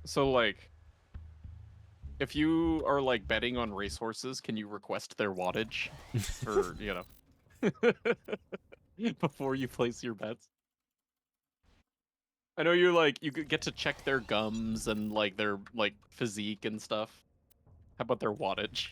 So, like, if you are, like, betting on racehorses, can you request their wattage? Or, you know, before you place your bets? I know you're, like, you get to check their gums and, like, their, like, physique and stuff. How about their wattage?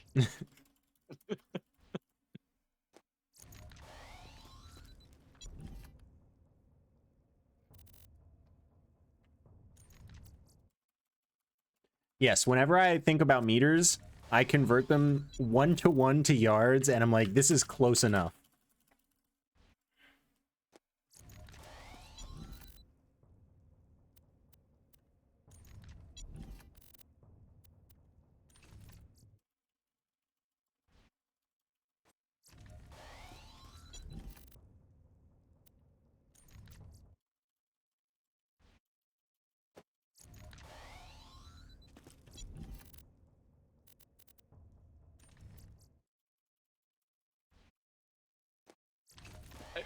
Yes, whenever I think about meters, I convert them 1-to-1 to yards, and I'm like, this is close enough.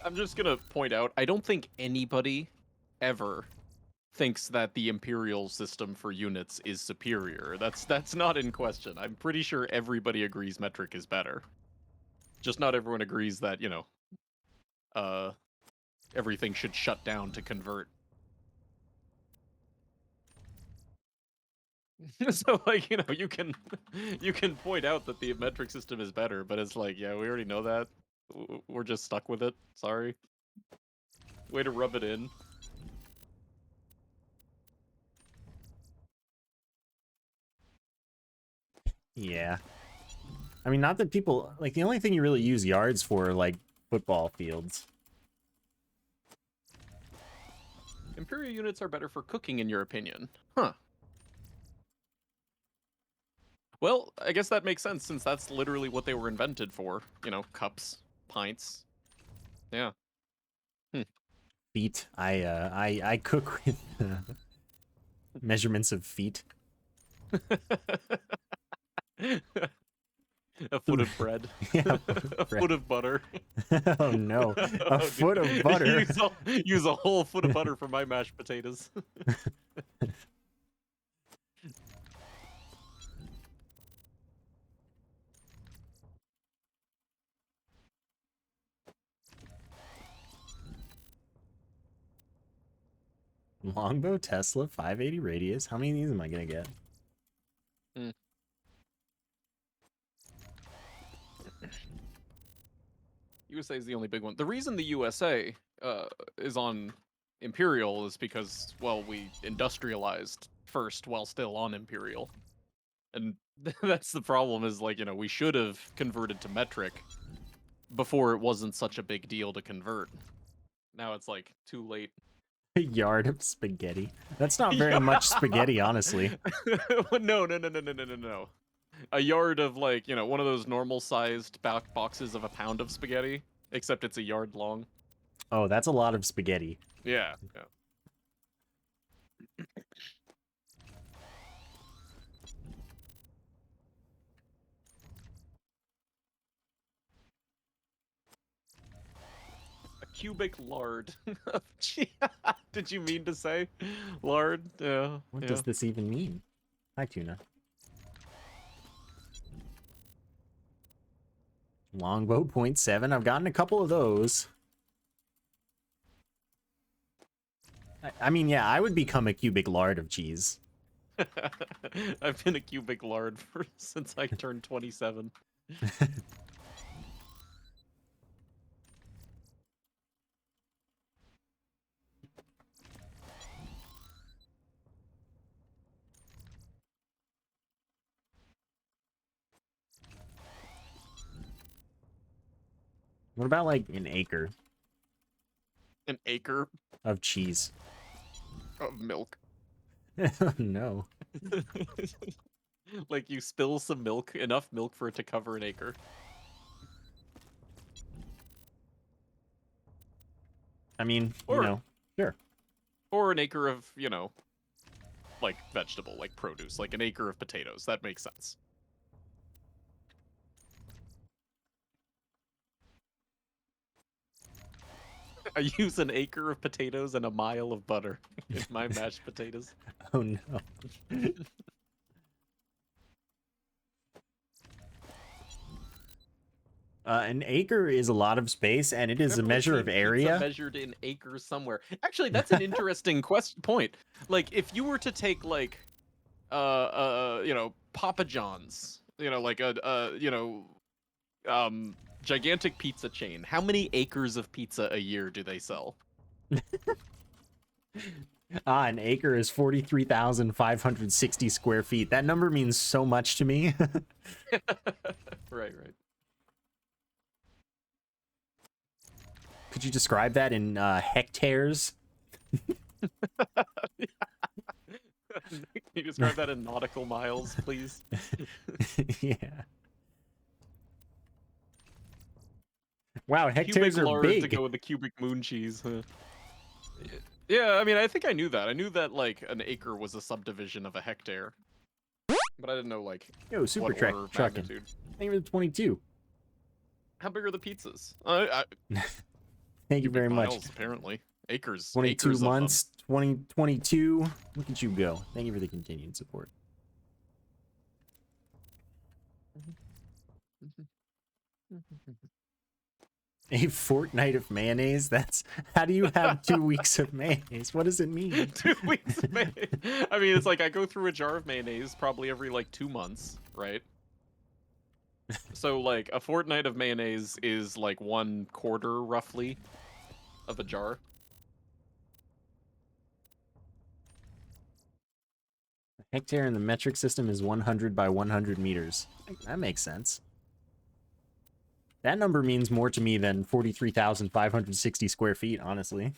I'm just gonna point out, I don't think anybody ever thinks that the imperial system for units is superior. That's not in question. I'm pretty sure everybody agrees metric is better. Just not everyone agrees that, you know, uh everything should shut down to convert. So, like, you know, you can point out that the metric system is better, but it's like, yeah, we already know that. We're just stuck with it. Sorry. Way to rub it in. Yeah. I mean, not that people... Like, the only thing you really use yards for are, like, football fields. Imperial units are better for cooking, in your opinion. Huh. Well, I guess that makes sense, since that's literally what they were invented for. You know, cups, pints. Yeah. Feet. I cook with measurements of feet. A foot of bread. Yeah, A foot of butter. Oh no, a Oh, foot of butter. use a whole foot of butter for my mashed potatoes. Longbow, Tesla, 580 radius. How many of these am I gonna get? Mm. USA is the only big one. The reason the USA is on Imperial is because, well, we industrialized first while still on Imperial. And that's the problem, is, like, you know, we should have converted to metric before it wasn't such a big deal to convert. Now it's, like, too late. A yard of spaghetti. That's not very much spaghetti, honestly. No. A yard of, like, you know, one of those normal sized boxes of a pound of spaghetti, except it's a yard long. Oh, that's a lot of spaghetti. Yeah. A cubic lard of cheese. Did you mean to say lard? Yeah. What Yeah. does this even mean? Hi, Tuna. Longbow, 0.7. I've gotten a couple of those. I mean, yeah, I would become a cubic lard of cheese. I've been a cubic lard since I turned 27. What about, like, an acre An acre of cheese? of milk. No. Like, you spill some milk, enough milk for it to cover an acre. I mean, you Or, know, sure. or an acre of, you know, like, vegetable, like produce, like an acre of potatoes. That makes sense. I use an acre of potatoes and a mile of butter in my mashed potatoes. Oh no. An acre is a lot of space, and it is a Never measure of seen pizza area. measured in acres somewhere. Actually, that's an interesting point. Like, if you were to take like, Papa John's, like gigantic pizza chain. How many acres of pizza a year do they sell? An acre is 43,560 square feet. That number means so much to me. Right. Could you describe that in hectares? Can you describe that in nautical miles, please? Yeah. Wow, hectares Cubic are lard to big. go with the cubic moon cheese. Huh? Yeah, I mean, I think I knew that. I knew that like an acre was a subdivision of a hectare, but I didn't know like Yo, Super what Trek order of trucking. magnitude. Thank you for the 22. How big are the pizzas? Thank you Cubic very much. miles, apparently. Acres. 22 acres months, 2022. Look at you go. Thank you for the continued support. Of them. A fortnight of mayonnaise? That's how do you have 2 weeks of mayonnaise? What does it mean? 2 weeks of mayonnaise. I mean, it's like I go through a jar of mayonnaise probably every like 2 months, right? So like a fortnight of mayonnaise is like 1/4 roughly of a jar. A hectare in the metric system is 100 by 100 meters. That makes sense. That number means more to me than 43,560 square feet, honestly.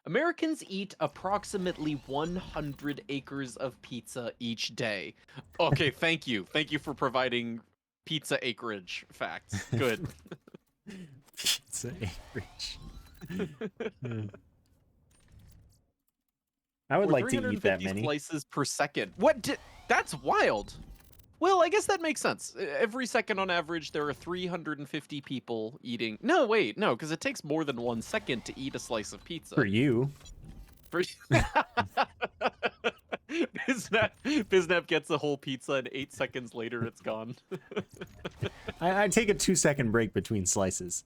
Americans eat approximately 100 acres of pizza each day. Okay, thank you. Thank you for providing pizza acreage facts. Good. Pizza acreage. I would Or like to eat that 350 many. slices per second. That's wild. Well, I guess that makes sense. Every second on average, there are 350 people eating. No, wait, no, because it takes more than 1 second to eat a slice of pizza. For you. For Biznap gets a whole pizza and 8 seconds later it's gone. I take a 2-second break between slices.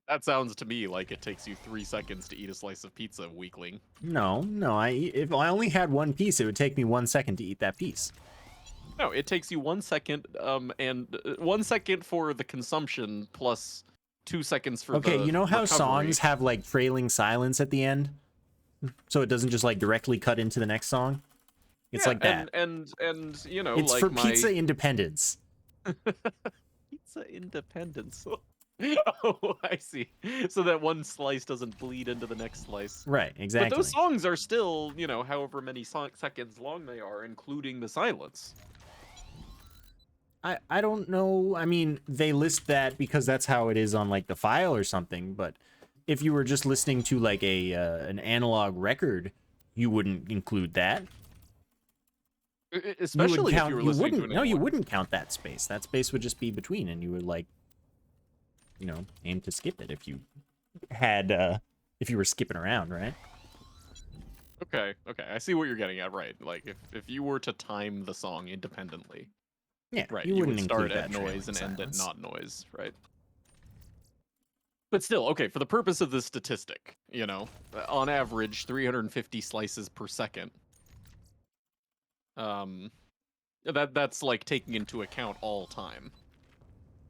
That sounds to me like it takes you 3 seconds to eat a slice of pizza, weakling. No. If I only had one piece, it would take me 1 second to eat that piece. No, it takes you 1 second, and 1 second for the consumption plus 2 seconds for the Okay, you know how recovery. songs have like trailing silence at the end, so it doesn't just like directly cut into the next song. It's like that. And you know, It's like for my pizza independence. pizza independence. Oh, I see. So that one slice doesn't bleed into the next slice. Right, exactly. But those songs are still, you know, however many seconds long they are, including the silence. I don't know. I mean, they list that because that's how it is on like the file or something. But if you were just listening to like an analog record, you wouldn't include that. Especially if you were listening to an No, you analog. wouldn't count that space. That space would just be between, and you would like, you know, aim to skip it if you had if you were skipping around, right? Okay, I see what you're getting at, right? Like if you were to time the song independently, Yeah, right, you you wouldn't would start include at that noise and trailing end at silence. not noise, right? But still, okay, for the purpose of this statistic, you know, on average 350 slices per second. That's like taking into account all time.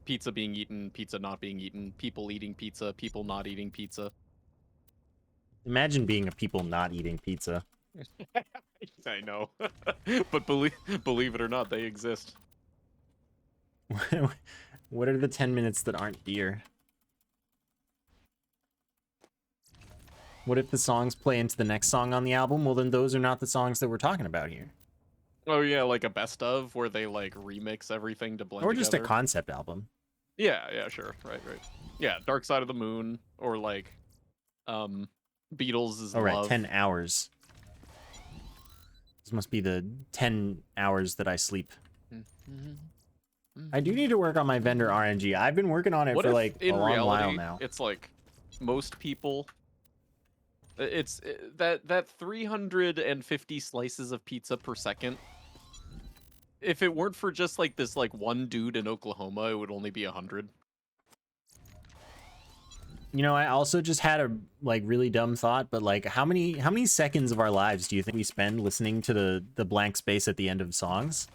Pizza being eaten, pizza not being eaten, people eating pizza, people not eating pizza. Imagine being a people not eating pizza. I know. But believe it or not, they exist. What are the 10 minutes that aren't deer? What if the songs play into the next song on the album? Well, then those are not the songs that we're talking about here. Oh yeah, like a best of where they like remix everything to blend Or just together. a concept album. Yeah, sure. Right. Yeah, Dark Side of the Moon or like Beatles' All right, Love. 10 hours. This must be the 10 hours that I sleep. Mm-hmm. I do need to work on my vendor RNG. I've been working on it What for if, like a in long while reality, now. it's like most people, that 350 slices of pizza per second. If it weren't for just like this like one dude in Oklahoma, it would only be 100. You know, I also just had a like really dumb thought, but like how many seconds of our lives do you think we spend listening to the blank space at the end of songs?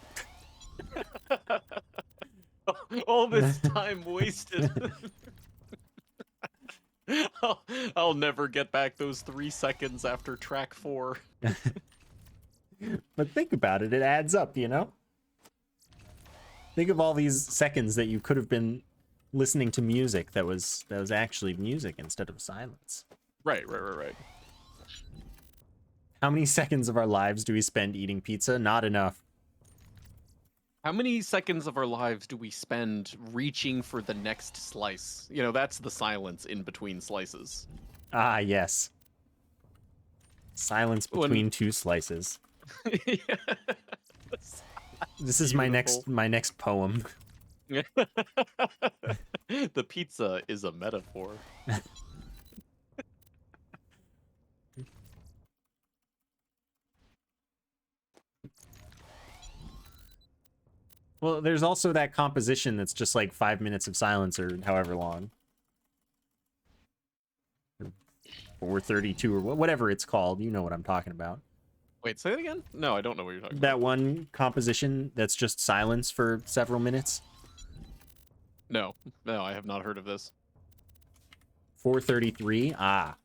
All this time wasted. I'll never get back those 3 seconds after track 4. But think about it, it adds up, you know? Think of all these seconds that you could have been listening to music that was actually music instead of silence. Right. How many seconds of our lives do we spend eating pizza? Not enough. How many seconds of our lives do we spend reaching for the next slice? You know, that's the silence in between slices. Ah, yes. Silence between two slices. Yeah. This is Beautiful. my next poem. The pizza is a metaphor. Well, there's also that composition that's just like 5 minutes of silence or however long. Or 32 or whatever it's called. You know what I'm talking about. Wait, say it again? No, I don't know what you're talking That about. one composition that's just silence for several minutes. No, I have not heard of this. 433. Ah.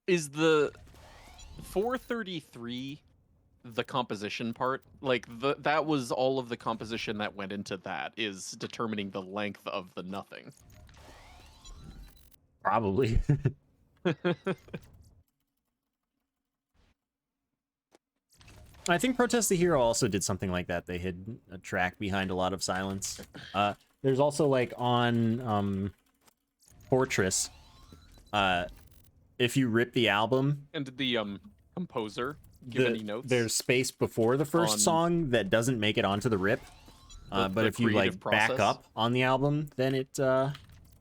Is the 433 the composition part? Like that was all of the composition that went into that is determining the length of the nothing. Probably. I think Protest the Hero also did something like that. They hid a track behind a lot of silence. There's also like on Fortress, if you rip the album And did the composer give any notes? there's space before the first on song that doesn't make it onto the rip. But the if you like creative process? back up on the album, then it you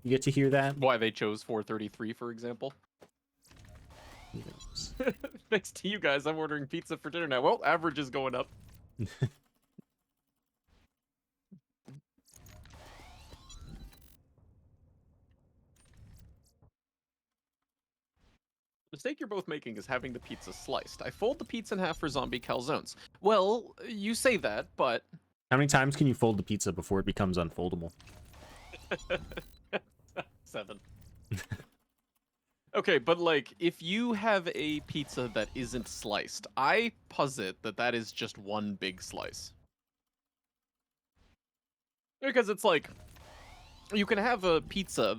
get to hear that. Why they chose 433, for example? Thanks to you guys, I'm ordering pizza for dinner now. Well, average is going up. The mistake you're both making is having the pizza sliced. I fold the pizza in half for zombie calzones. Well, you say that, but... How many times can you fold the pizza before it becomes unfoldable? 7. Okay, but like, if you have a pizza that isn't sliced, I posit that that is just one big slice. Because it's like, you can have a pizza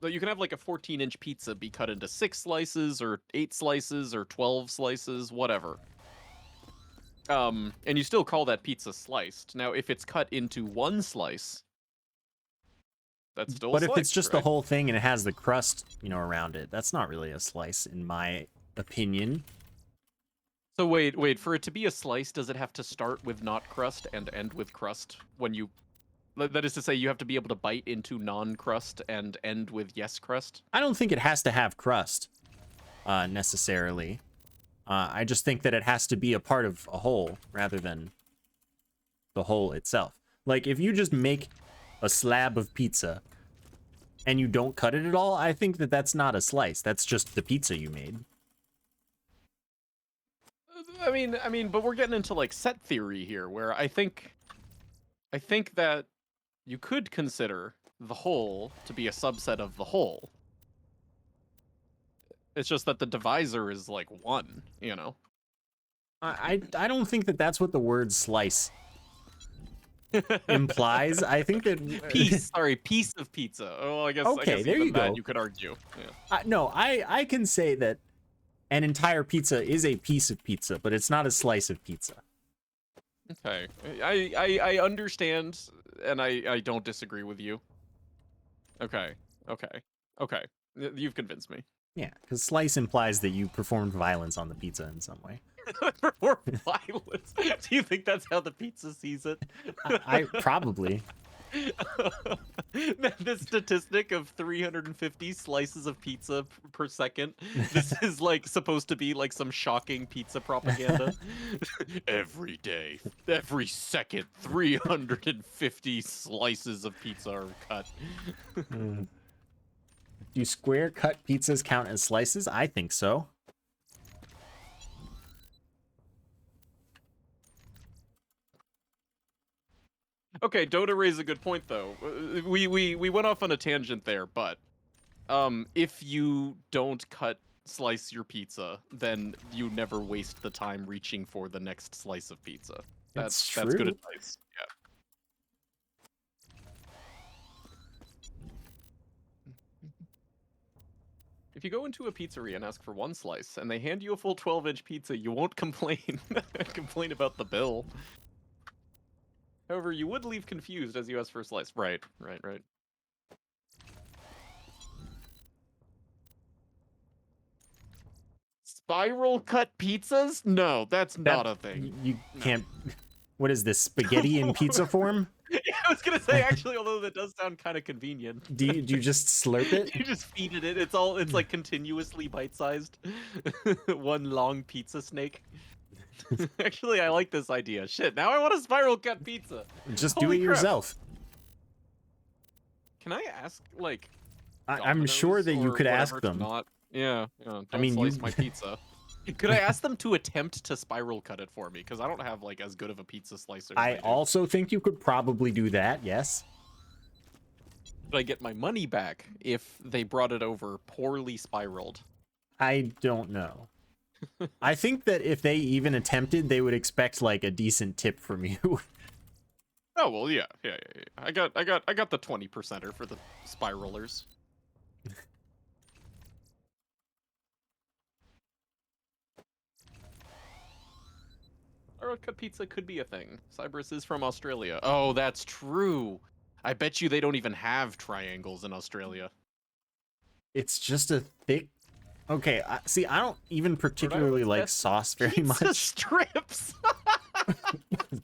you can have like a 14-inch pizza be cut into 6 slices, or 8 slices, or 12 slices, whatever. And you still call that pizza sliced. Now, if it's cut into one slice, that's still a But slice, if it's just right? the whole thing and it has the crust, you know, around it, that's not really a slice, in my opinion. So wait, for it to be a slice, does it have to start with not crust and end with crust when you... That is to say, you have to be able to bite into non-crust and end with yes crust? I don't think it has to have crust, necessarily. I just think that it has to be a part of a whole rather than the whole itself. Like, if you just make a slab of pizza and you don't cut it at all, I think that that's not a slice. That's just the pizza you made. I mean, but we're getting into like set theory here, where I think that you could consider the whole to be a subset of the whole. It's just that the divisor is like 1, you know? I don't think that that's what the word slice implies. I think that piece of pizza. Oh, I guess. Okay, I guess there even you that go. you could argue. Yeah. No, I can say that an entire pizza is a piece of pizza, but it's not a slice of pizza. Okay, I understand, and I don't disagree with you. Okay. You've convinced me. Yeah, because slice implies that you performed violence on the pizza in some way. More violence. Do you think that's how the pizza sees it? I probably. The statistic of 350 slices of pizza per second. This is like supposed to be like some shocking pizza propaganda. Every day, every second, 350 slices of pizza are cut. Mm. Do square cut pizzas count as slices? I think so. Okay, Dota raised a good point though. We went off on a tangent there, but if you don't slice your pizza, then you never waste the time reaching for the next slice of pizza. It's That's good true. advice. Yeah. If you go into a pizzeria and ask for one slice and they hand you a full 12-inch pizza, you won't complain. Complain about the bill. However, you would leave confused as you ask for a slice. Right. Spiral cut pizzas? No, that's not a thing. You No. can't. What is this, spaghetti in pizza form? Yeah, I was gonna say actually, although that does sound kind of convenient. Do you just slurp it? You just feed it. It's like continuously bite-sized. One long pizza snake. Actually, I like this idea. Shit, now I want a spiral cut pizza. Just do Holy it crap. yourself. Can I ask, like, I'm sure that you or could ask whatever to them. not? Yeah, don't I mean, slice my pizza. Could I ask them to attempt to spiral cut it for me? Because I don't have like as good of a pizza slicer. I as do. also think you could probably do that. Yes. But I get my money back if they brought it over poorly spiraled. I don't know. I think that if they even attempted, they would expect like a decent tip from you. Oh well, yeah. I got the 20%er for the spiralers. Spiral cut pizza could be a thing. Cyprus is from Australia. Oh, that's true. I bet you they don't even have triangles in Australia. It's just a thick. Okay, see, I don't even particularly like sauce very Pizza much. strips.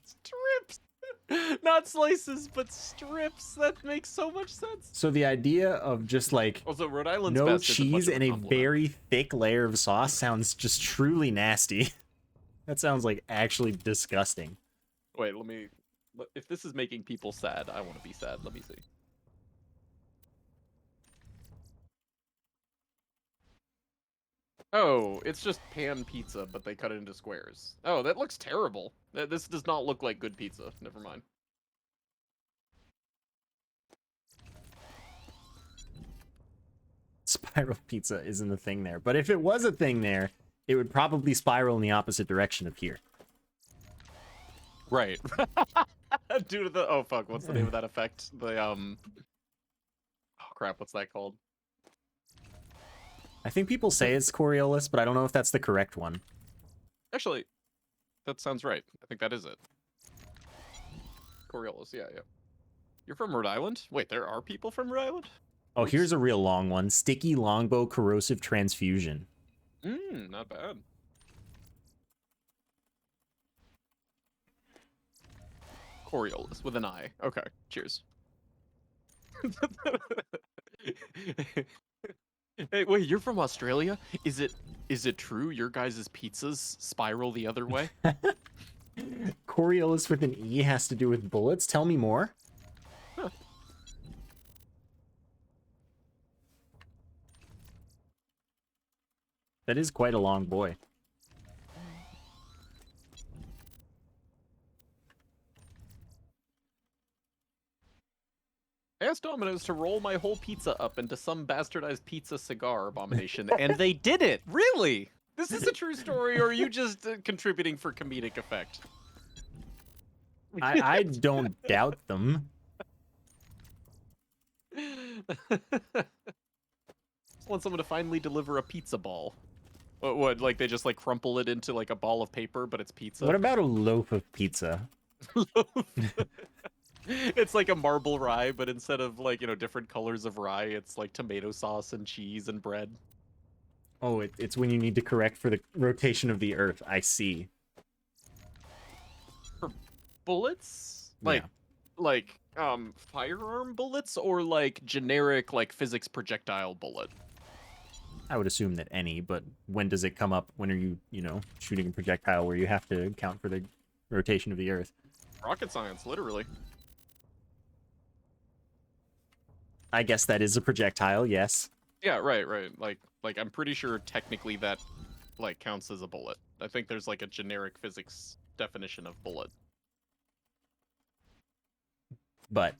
Strips. Not slices, but strips. That makes so much sense. So the idea of just like Also, Rhode Island's no best is cheese much of and a compliment. very thick layer of sauce sounds just truly nasty. That sounds like actually disgusting. Wait, if this is making people sad, I want to be sad. Let me see. Oh, it's just pan pizza, but they cut it into squares. Oh, that looks terrible. This does not look like good pizza. Never mind. Spiral pizza isn't a thing there. But if it was a thing there, it would probably spiral in the opposite direction of here. Right. Due to the... Oh, fuck. What's the name of that effect? The, Oh, crap. What's that called? I think people say it's Coriolis, but I don't know if that's the correct one. Actually, that sounds right. I think that is it. Coriolis, yeah. You're from Rhode Island? Wait, there are people from Rhode Island? Oh, here's a real long one. Sticky longbow corrosive transfusion. Not bad. Coriolis with an I. Okay, cheers. Hey, wait, you're from Australia? Is it true your guys' pizzas spiral the other way? Coriolis with an E has to do with bullets? Tell me more. Huh. That is quite a long boy. I asked Domino's to roll my whole pizza up into some bastardized pizza cigar abomination, and they did it! Really? This is a true story, or are you just contributing for comedic effect? I don't doubt them. Just want someone to finally deliver a pizza ball. What, like they just like crumple it into like a ball of paper, but it's pizza? What about a loaf of pizza? It's like a marble rye, but instead of like, different colors of rye, it's like tomato sauce and cheese and bread. Oh, it's when you need to correct for the rotation of the Earth. I see. For bullets? Yeah. Firearm bullets or like generic like physics projectile bullet? I would assume that any, but when does it come up? When are you, shooting a projectile where you have to account for the rotation of the Earth? Rocket science, literally. I guess that is a projectile, yes. Yeah, right. Like I'm pretty sure technically that like counts as a bullet. I think there's like a generic physics definition of bullet. But,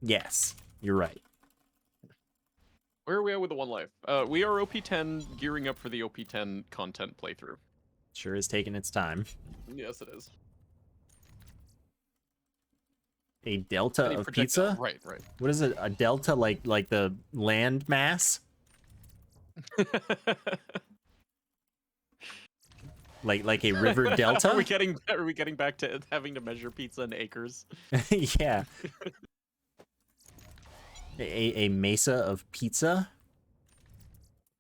yes, you're right. Where are we at with the one life? We are OP10 gearing up for the OP10 content playthrough. Sure is taking its time. Yes, it is. A delta Any of projectile? pizza? Right. What is it? A delta like the land mass? Like a river delta? Are we getting back to having to measure pizza in acres? Yeah. A mesa of pizza?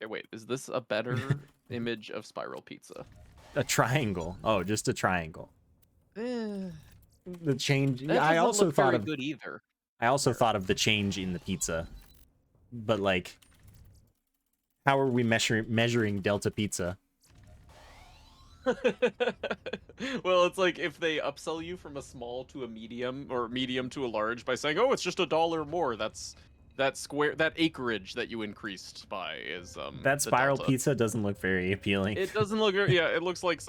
Okay, wait, is this a better image of spiral pizza? A triangle. Oh, just a triangle. That The change. doesn't I also look thought very of. good either. I also thought of the change in the pizza, but like, how are we measuring delta pizza? Well, it's like if they upsell you from a small to a medium or medium to a large by saying, "Oh, it's just $1 more." That acreage that you increased by is That the spiral delta. pizza doesn't look very appealing. It doesn't look very, yeah, it looks like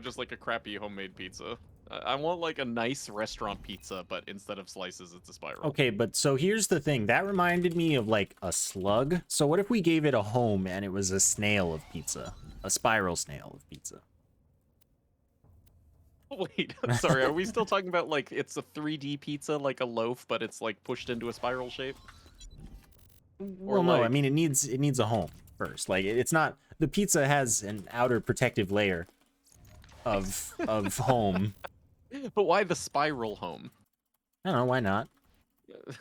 just like a crappy homemade pizza. I want like a nice restaurant pizza, but instead of slices, it's a spiral. Okay, but so here's the thing. That reminded me of like a slug. So what if we gave it a home and it was a snail of pizza? A spiral snail of pizza. Wait, sorry, are we still talking about like it's a 3D pizza like a loaf, but it's like pushed into a spiral shape? Well, no, I mean it needs a home first. Like it's not, the pizza has an outer protective layer of home. But why the spiral home? I don't know, why not?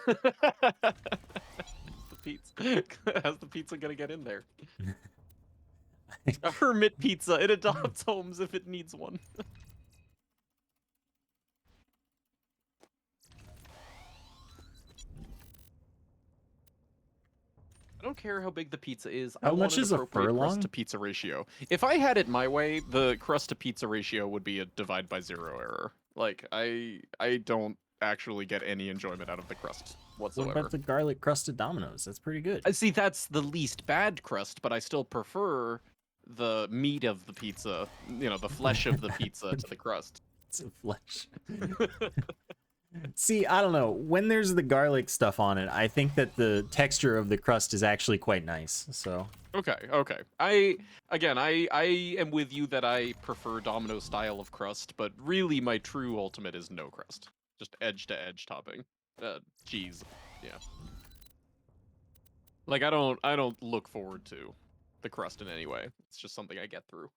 the pizza. How's the pizza gonna get in there? A hermit pizza. It adopts homes if it needs one. I don't care how big the pizza is. I How want much an is a appropriate crust furlong? to pizza ratio. If I had it my way, the crust to pizza ratio would be a divide by zero error. Like I don't actually get any enjoyment out of the crust What whatsoever. about the garlic crusted Dominoes? That's pretty good. I see that's the least bad crust, but I still prefer the meat of the pizza, the flesh of the pizza to the crust. It's a flesh. See, I don't know. When there's the garlic stuff on it, I think that the texture of the crust is actually quite nice. So Okay. I am with you that I prefer Domino style of crust, but really my true ultimate is no crust. Just edge to edge topping. Cheese. Yeah. Like I don't look forward to the crust in any way. It's just something I get through.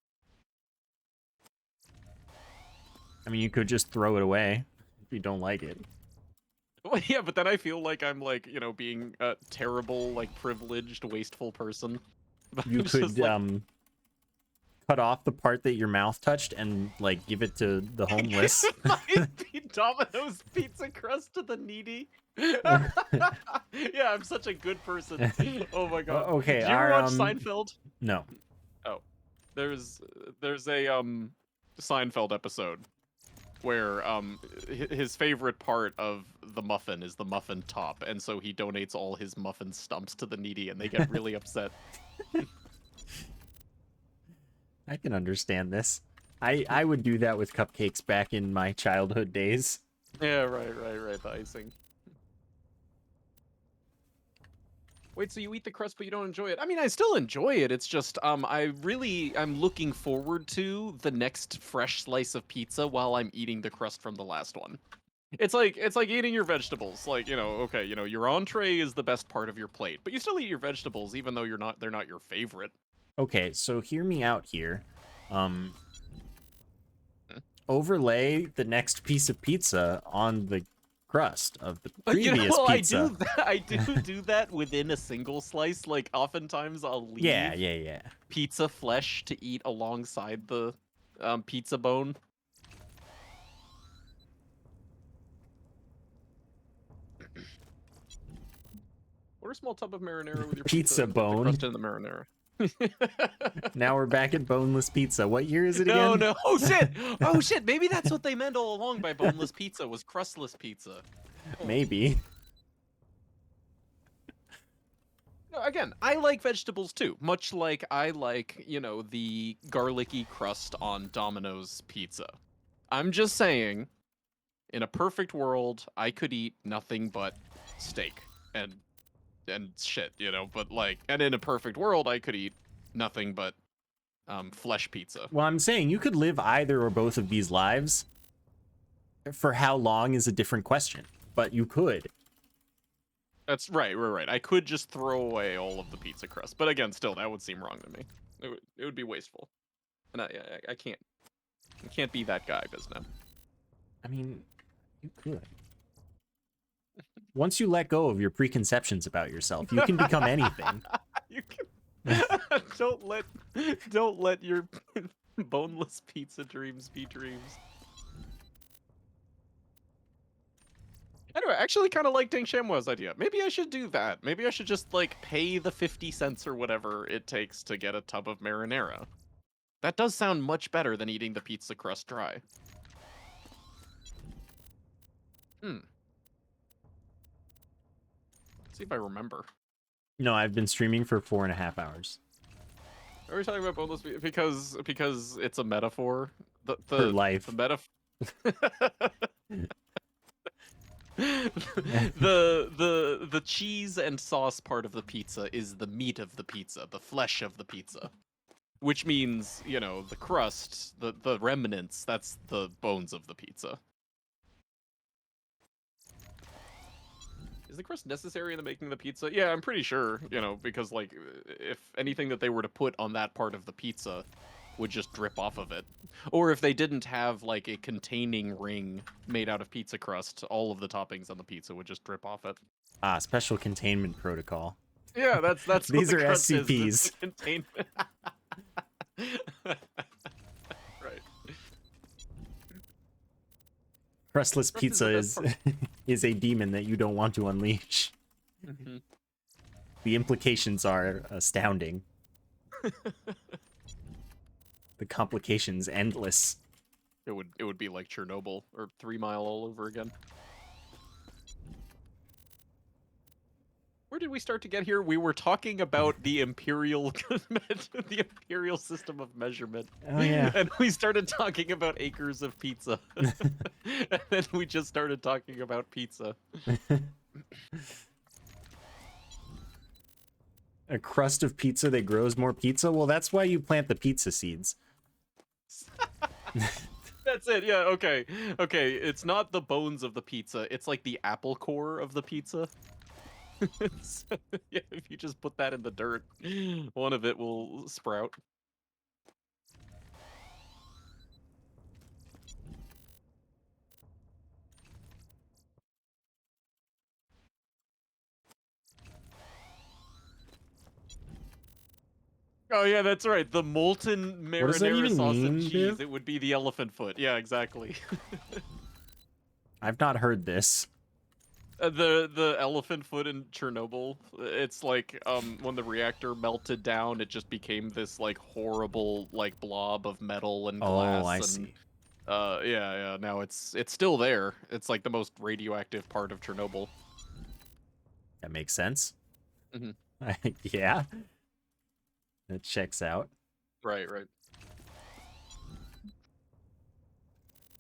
I mean, you could just throw it away if you don't like it. Well, yeah, but then I feel like I'm like, being a terrible, like privileged, wasteful person. But You it's could just, like, cut off the part that your mouth touched and like give it to the homeless. It might be Domino's pizza crust to the needy. Yeah, I'm such a good person. Oh my god. Okay, Did you ever watch Seinfeld? No. Oh, there's a Seinfeld episode where his favorite part of the muffin is the muffin top, and so he donates all his muffin stumps to the needy, and they get really upset. I can understand this. I would do that with cupcakes back in my childhood days. Yeah, right. The icing. Wait, so you eat the crust but you don't enjoy it? I mean, I still enjoy it. It's just I'm looking forward to the next fresh slice of pizza while I'm eating the crust from the last one. It's like eating your vegetables. Like, okay, your entree is the best part of your plate, but you still eat your vegetables even though they're not your favorite. Okay, so hear me out here. Overlay the next piece of pizza on the crust of the You know, previous well, pizza. I do that within a single slice. Like oftentimes I'll Yeah, leave yeah. pizza flesh to eat alongside the pizza bone. Or a small tub of marinara with your Pizza pizza. Dip the bone. crust in the marinara. Now we're back at boneless pizza. What year is it No, again? no. Oh shit! Oh shit! Maybe that's what they meant all along by boneless pizza was crustless pizza. Maybe. No, again, I like vegetables too, much like I like, you know, the garlicky crust on Domino's pizza. I'm just saying, in a perfect world, I could eat nothing but steak and shit, you know, but like, and in a perfect world, I could eat nothing but flesh pizza. Well, I'm saying you could live either or both of these lives. For how long is a different question, but you could. That's right. I could just throw away all of the pizza crust, but again, still, that would seem wrong to me. It would be wasteful, and I can't be that guy, Bisno. I mean, you could. Once you let go of your preconceptions about yourself, you can become anything. You can don't let your boneless pizza dreams be dreams. Anyway, I actually kind of like Ding Shamwell's idea. Maybe I should do that. Maybe I should just like pay the 50 cents or whatever it takes to get a tub of marinara. That does sound much better than eating the pizza crust dry. Let's see if I remember. No, I've been streaming for 4.5 hours. Are we talking about boneless because it's a metaphor? For life. The metaphor. The cheese and sauce part of the pizza is the meat of the pizza, the flesh of the pizza. Which means, you know, the crust, the remnants, that's the bones of the pizza. Is the crust necessary in the making of the pizza? Yeah, I'm pretty sure, you know, because like if anything that they were to put on that part of the pizza would just drip off of it. Or if they didn't have like a containing ring made out of pizza crust, all of the toppings on the pizza would just drip off it. Ah, special containment protocol. Yeah, that's what These the are crust is. It's SCPs. the containment. Right. Crustless Crust pizza the is best part. is a demon that you don't want to unleash. The implications are astounding. The complications endless. It would be like Chernobyl or 3 Mile all over again. Where did we start to get here? We were talking about the imperial the imperial system of measurement. Oh yeah. And we started talking about acres of pizza. And then we just started talking about pizza. A crust of pizza that grows more pizza? Well, that's why you plant the pizza seeds. That's it. Yeah, okay. Okay, it's not the bones of the pizza. It's like the apple core of the pizza. Yeah, if you just put that in the dirt, one of it will sprout. Oh yeah, that's right. The molten What does that marinara even sauce and mean, cheese. Viv? It would be the elephant foot. Yeah, exactly. I've not heard this. The elephant foot in Chernobyl. It's like when the reactor melted down, it just became this like horrible like blob of metal and Oh, glass I and see. yeah. Now it's still there. It's like the most radioactive part of Chernobyl. That makes sense. Mhm. Yeah. That checks out. Right.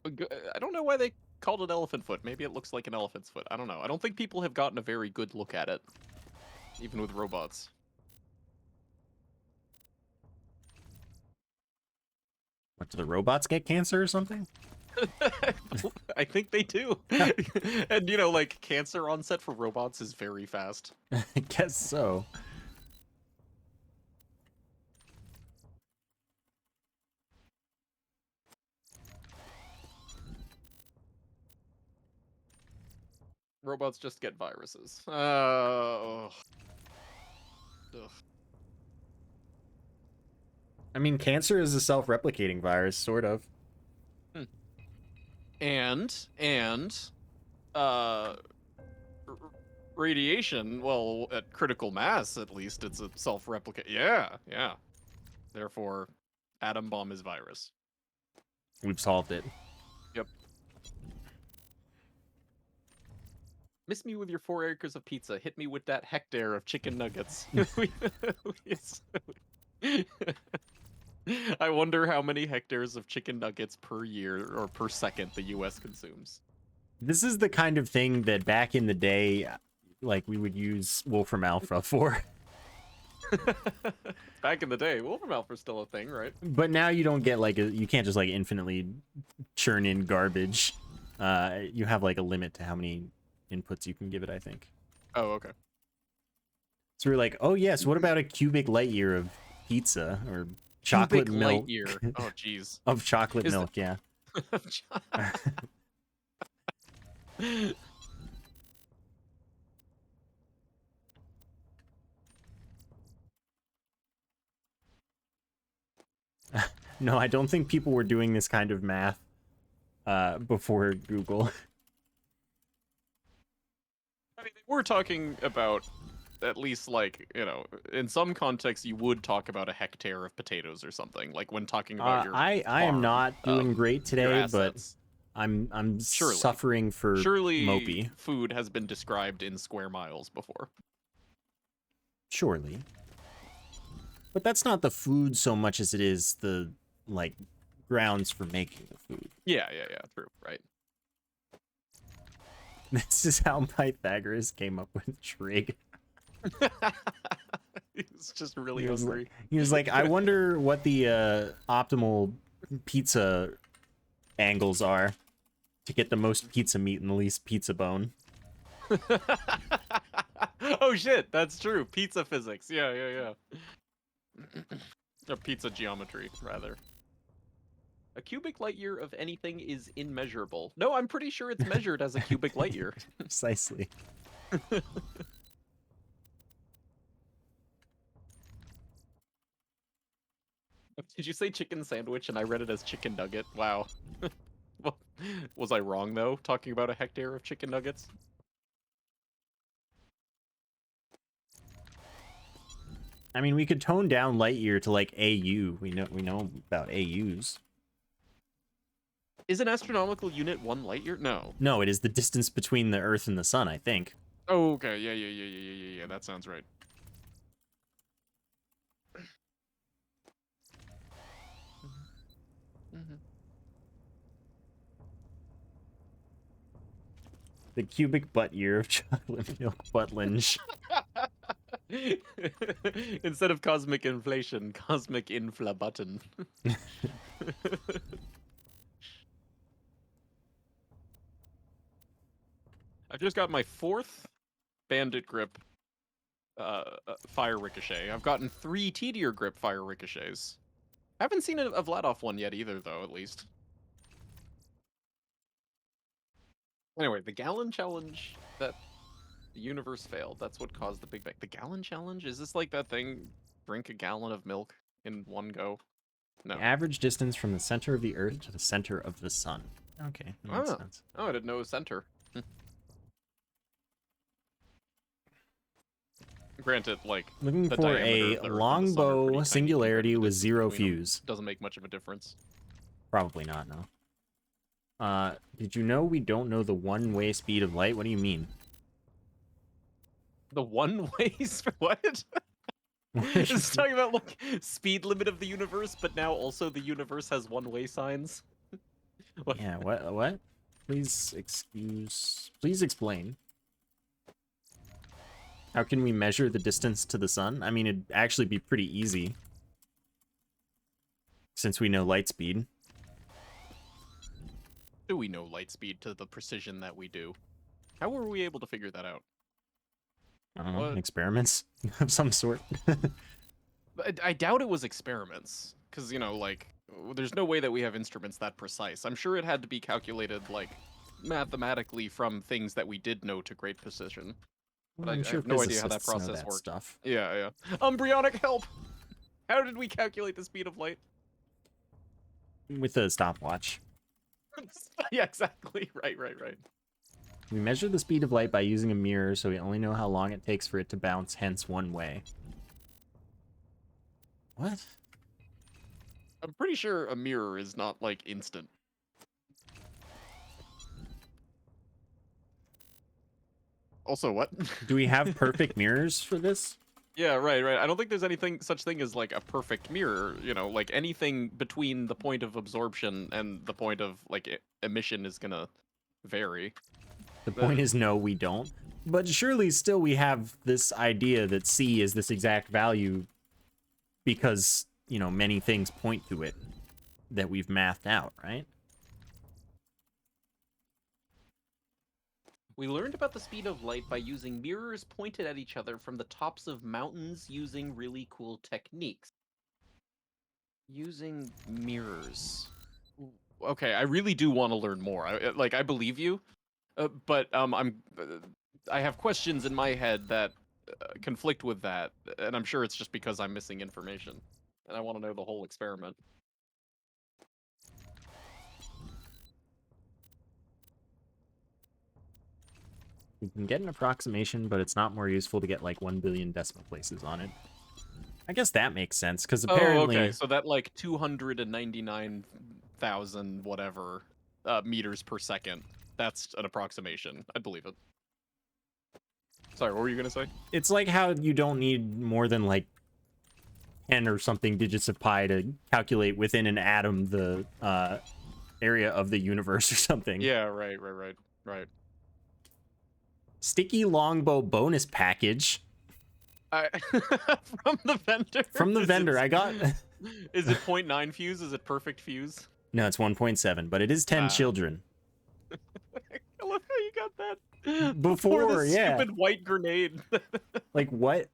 I don't know why they called it elephant foot. Maybe it looks like an elephant's foot. I don't know. I don't think people have gotten a very good look at it, even with robots. What, do the robots get cancer or something? I think they do. And you know, like cancer onset for robots is very fast. I guess so. Robots just get viruses. Ugh. I mean, cancer is a self-replicating virus, sort of. Hmm. And uh r- radiation, well, at critical mass at least it's a self-replicate. Yeah, yeah. Therefore, atom bomb is virus. We've solved it. Yep. Miss me with your 4 acres of pizza. Hit me with that hectare of chicken nuggets. I wonder how many hectares of chicken nuggets per year or per second the US consumes. This is the kind of thing that back in the day, like, we would use Wolfram Alpha for. Back in the day, Wolfram Alpha's still a thing, right? But now you don't get, like, you can't just, like, infinitely churn in garbage. You have, like, a limit to how many inputs you can give it, I think. Oh, okay. So we're like, oh, yes, what about a cubic light year of pizza or chocolate Cubic milk? light year. Oh, jeez. Of chocolate Is milk, yeah. No, I don't think people were doing this kind of math before Google. I mean, we're talking about at least, like, you know, in some contexts you would talk about a hectare of potatoes or something, like when talking about your I am farm, not doing great your today, but assets. I'm Surely. suffering for Surely mopey. food has been described in square miles before. Surely. But that's not the food so much as it is the, like, grounds for making the food. Yeah, true, right. This is how Pythagoras came up with trig. He's just really hungry. He was like, I wonder what the optimal pizza angles are to get the most pizza meat and the least pizza bone. Oh shit, that's true. Pizza physics. Yeah. Or pizza geometry, rather. A cubic light year of anything is immeasurable. No, I'm pretty sure it's measured as a cubic light year. Precisely. Did you say chicken sandwich and I read it as chicken nugget? Wow. Well, was I wrong, though, talking about a hectare of chicken nuggets? I mean, we could tone down light year to, like, AU. We know about AUs. Is an astronomical unit 1 light year? No. No, it is the distance between the Earth and the Sun, I think. Oh, okay. Yeah. That sounds right. The cubic butt year of chocolate milk buttlinge. Instead of cosmic inflation, cosmic infla button. I've just got my 4th bandit grip fire ricochet. I've gotten 3 Tedier grip fire ricochets. I haven't seen a Vladoff one yet either, though, at least. Anyway, the gallon challenge that the universe failed. That's what caused the Big Bang. The gallon challenge? Is this like that thing, drink a gallon of milk in one go? No. The average distance from the center of the Earth to the center of the Sun. Okay, that makes sense. Oh, I didn't know it was center. Granted, like, Looking the for diameter a of the Earth and the Sun are longbow pretty tiny singularity compared to the with distance 0 between them. fuse. Doesn't make much of a difference. Probably not, no. Did you know we don't know the one-way speed of light? What do you mean? The one-way what? It's talking about, like, speed limit of the universe, but now also the universe has one-way signs. What? Yeah, what? Please explain. How can we measure the distance to the sun? I mean, it'd actually be pretty easy. Since we know light speed. Do we know light speed to the precision that we do? How were we able to figure that out? I don't know, What? experiments of some sort. I doubt it was experiments, because, you know, like, there's no way that we have instruments that precise. I'm sure it had to be calculated, like, mathematically from things that we did know to great precision. But Well, I'm I sure have no idea how that physicists know process that worked. stuff. Yeah, yeah. Embryonic help! How did we calculate the speed of light? With a stopwatch. Yeah, exactly. Right. We measure the speed of light by using a mirror, so we only know how long it takes for it to bounce, hence one way. What? I'm pretty sure a mirror is not, like, instant. Also, what? Do we have perfect mirrors for this? Yeah, right. I don't think there's anything such thing as, like, a perfect mirror, you know? Like, anything between the point of absorption and the point of, like, emission is gonna vary. The point Uh, is no, we don't. But surely still we have this idea that C is this exact value because, you know, many things point to it that we've mathed out, right? We learned about the speed of light by using mirrors pointed at each other from the tops of mountains using really cool techniques. Using mirrors. Okay, I really do want to learn more. I believe you, but I have questions in my head that conflict with that, and I'm sure it's just because I'm missing information, and I want to know the whole experiment. We can get an approximation, but it's not more useful to get like 1 billion decimal places on it. I guess that makes sense, because Oh, apparently... okay. So that like 299,000 whatever meters per second. That's an approximation. I believe it. Sorry, what were you gonna say? It's like how you don't need more than like 10 or something digits of pi to calculate within an atom the area of the universe or something. Yeah, right. Sticky longbow bonus package. I, from the vendor. From the vendor, I got... Is it 0.9 fuse? Is it perfect fuse? No, it's 1.7, but it is 10 children. I love how you got that Before, this yeah. stupid white grenade. Like, what?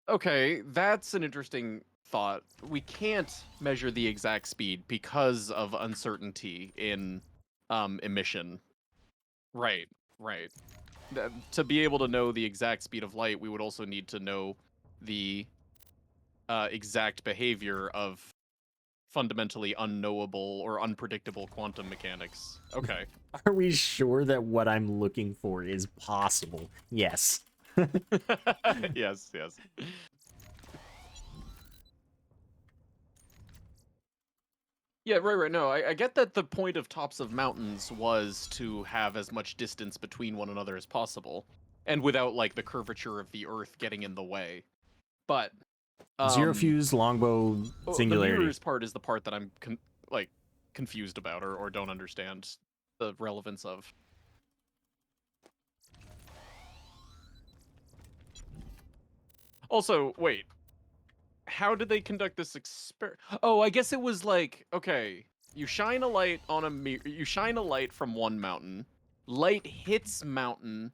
Okay, that's an interesting thought. We can't measure the exact speed because of uncertainty in emission. Right. To be able to know the exact speed of light, we would also need to know the exact behavior of fundamentally unknowable or unpredictable quantum mechanics. Okay. Are we sure that what I'm looking for is possible? Yes. Yes. Yeah, right. No, I get that the point of tops of mountains was to have as much distance between one another as possible, and without like the curvature of the Earth getting in the way. But Zero fuse longbow the singularity. mirrors part is the part that I'm confused about or don't understand the relevance of. Also, wait. How did they conduct this experiment? Oh, I guess it was like, okay, you shine a light on a mirror. You shine a light from one mountain. Light hits mountain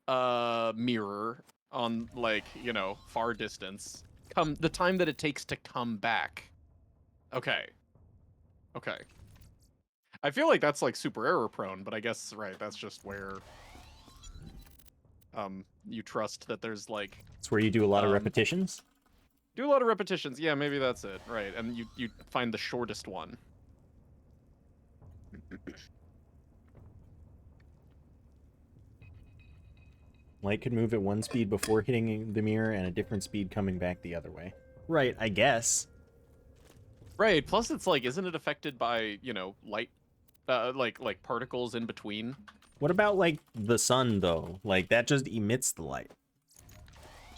mirror on like, you know, far distance. The time that it takes to come back. Okay. I feel like that's like super error prone, but I guess right, that's just where you trust that there's like It's where you do a lot of repetitions. do a lot of repetitions. Yeah, maybe that's it. Right. And you find the shortest one. Light could move at one speed before hitting the mirror and a different speed coming back the other way. Right, I guess. Right. Plus it's like, isn't it affected by, you know, light like particles in between? What about like the sun though? Like that just emits the light.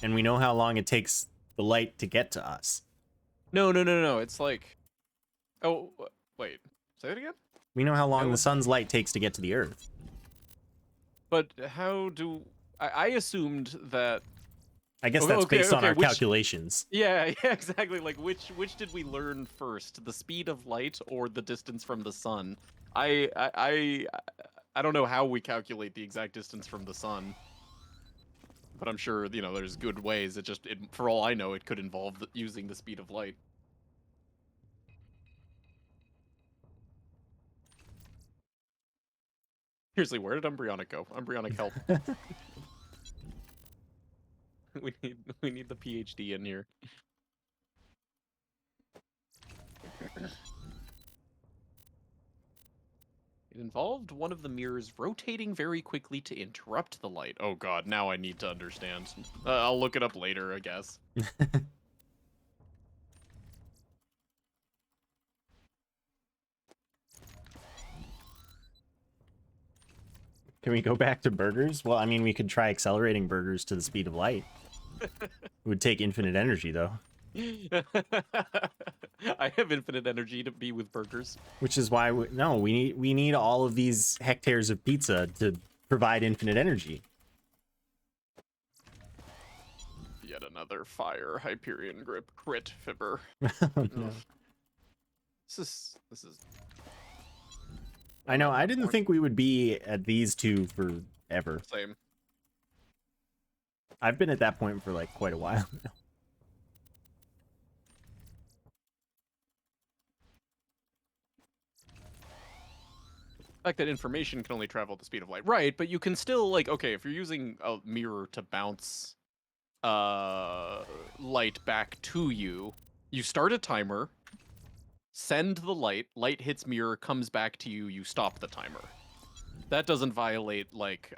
And we know how long it takes the light to get to us. No. It's like, oh wait, say it again. We know how long the sun's light takes to get to the Earth. But how do I assumed that? I guess that's based on our calculations. Yeah, exactly. Like which did we learn first, the speed of light or the distance from the sun? I don't know how we calculate the exact distance from the sun. But I'm sure, you know, there's good ways. For all I know, it could involve using the speed of light. Seriously, where did Embryonic go? Embryonic, help. we need the PhD in here. It involved one of the mirrors rotating very quickly to interrupt the light. Oh god, now I need to understand. I'll look it up later, I guess. Can we go back to burgers? Well, I mean, we could try accelerating burgers to the speed of light. It would take infinite energy, though. I have infinite energy to be with burgers. Which is why we need all of these hectares of pizza to provide infinite energy. Yet another fire Hyperion grip crit fibber. Oh, no. This is. I know. I didn't think we would be at these two forever. Same. I've been at that point for like quite a while now. The fact that information can only travel at the speed of light, right? But you can still, like, okay, if you're using a mirror to bounce light back to you, you start a timer, send the light hits mirror, comes back to you, you stop the timer. That doesn't violate, like,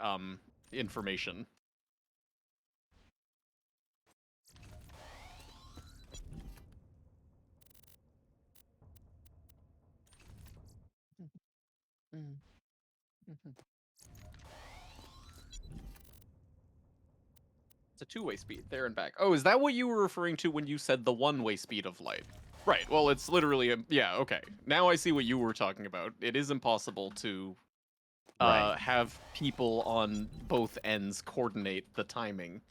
information. It's a two-way speed, there and back. Oh, is that what you were referring to when you said the one-way speed of light? Right, well, it's literally yeah, okay. Now I see what you were talking about. It is impossible to Right. have people on both ends coordinate the timing.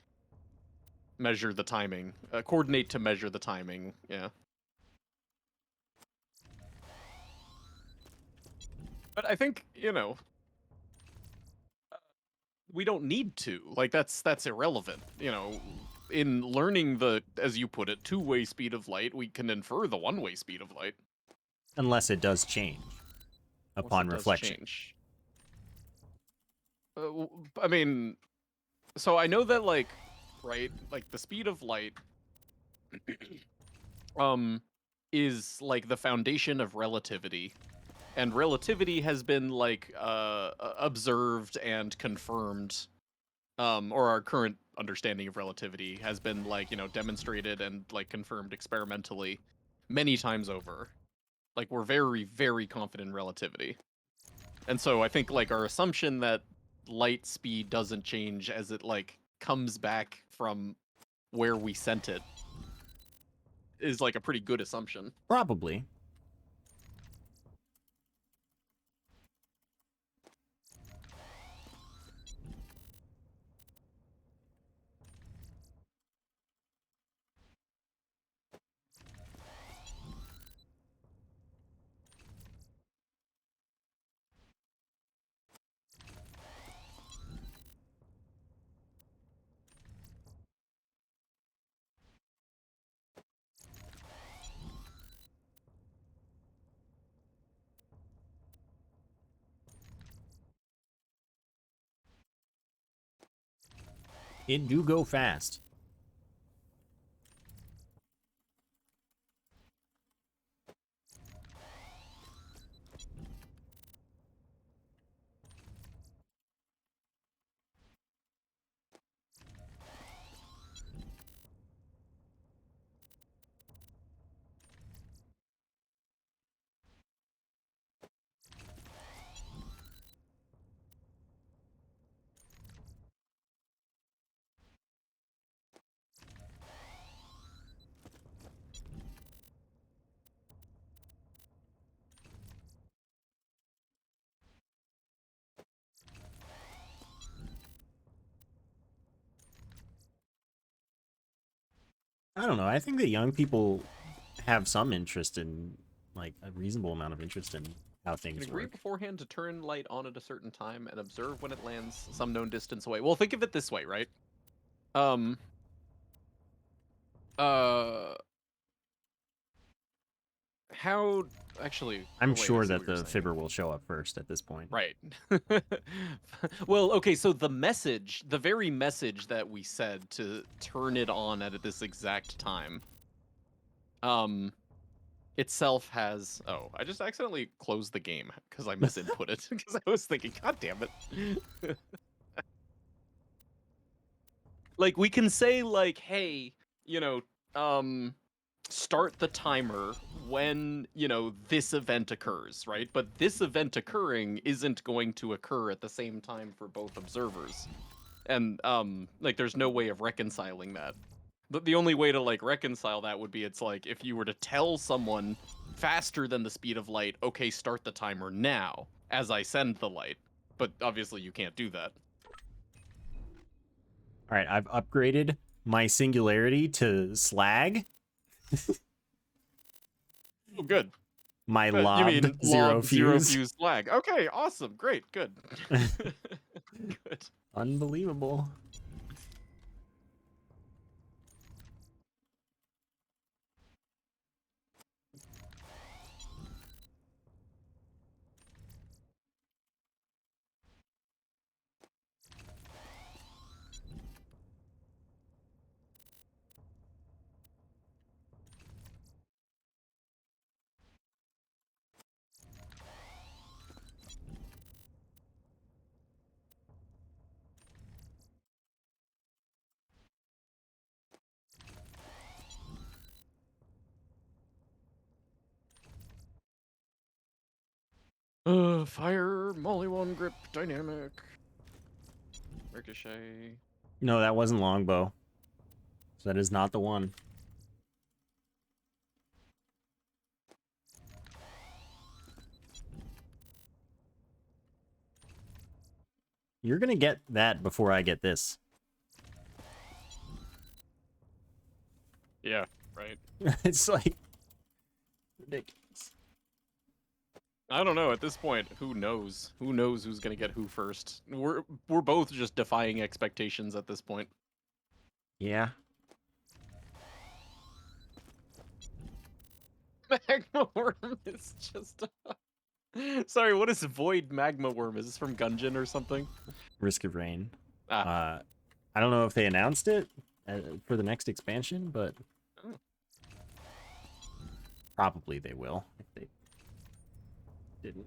Measure the timing. Coordinate to measure the timing, yeah. But I think, you know, we don't need to. Like, that's irrelevant. You know, in learning the, as you put it, two-way speed of light, we can infer the one-way speed of light. Unless it does change upon Unless it does reflection. change. I mean, so I know that, like, right, like the speed of light is like the foundation of relativity, and relativity has been like observed and confirmed, or our current understanding of relativity has been, like, you know, demonstrated and like confirmed experimentally many times over. Like, we're very, very confident in relativity. And so I think, like, our assumption that light speed doesn't change as it, like, comes back from where we sent it is, like, a pretty good assumption. Probably. It do go fast. I don't know. I think that young people have some interest in, like, a reasonable amount of interest in how You things can agree work. beforehand to turn light on at a certain time and observe when it lands some known distance away. Well, think of it this way, right? Um. Uh. How actually? I'm Oh wait, I sure see that what you're the saying. fibber will show up first at this point. Right. Well, okay, so the message, the very message that we said to turn it on at this exact time, um, itself has. Oh, I just accidentally closed the game because I misinputted because I was thinking, God damn it. Like we can say like, hey, you know, um, start the timer when, this event occurs, right? But this event occurring isn't going to occur at the same time for both observers. And like there's no way of reconciling that. The only way to like reconcile that would be it's like if you were to tell someone faster than the speed of light, okay, start the timer now as I send the light. But obviously you can't do that. All right, I've upgraded my singularity to slag. Oh, good. My You lobbed mean zero lobbed zero fuse. fuse flag. Okay, awesome. Great, good. Good. Unbelievable. Fire, Molly one grip, dynamic, ricochet. No, that wasn't longbow. So that is not the one. You're gonna get that before I get this. Yeah, right. It's like ridiculous. I don't know. At this point, who knows? Who knows who's gonna get who first? We're both just defying expectations at this point. Yeah. Magma worm is just. Sorry, what is void magma worm? Is this from Gungeon or something? Risk of Rain. Ah. I don't know if they announced it for the next expansion, but Oh. probably they will if they didn't.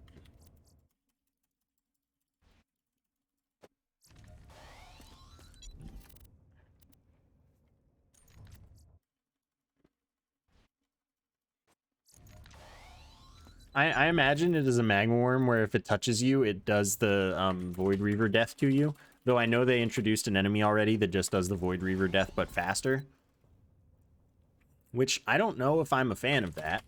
I imagine it is a magma worm where if it touches you, it does the Void Reaver death to you. Though I know they introduced an enemy already that just does the Void Reaver death but faster. Which I don't know if I'm a fan of that.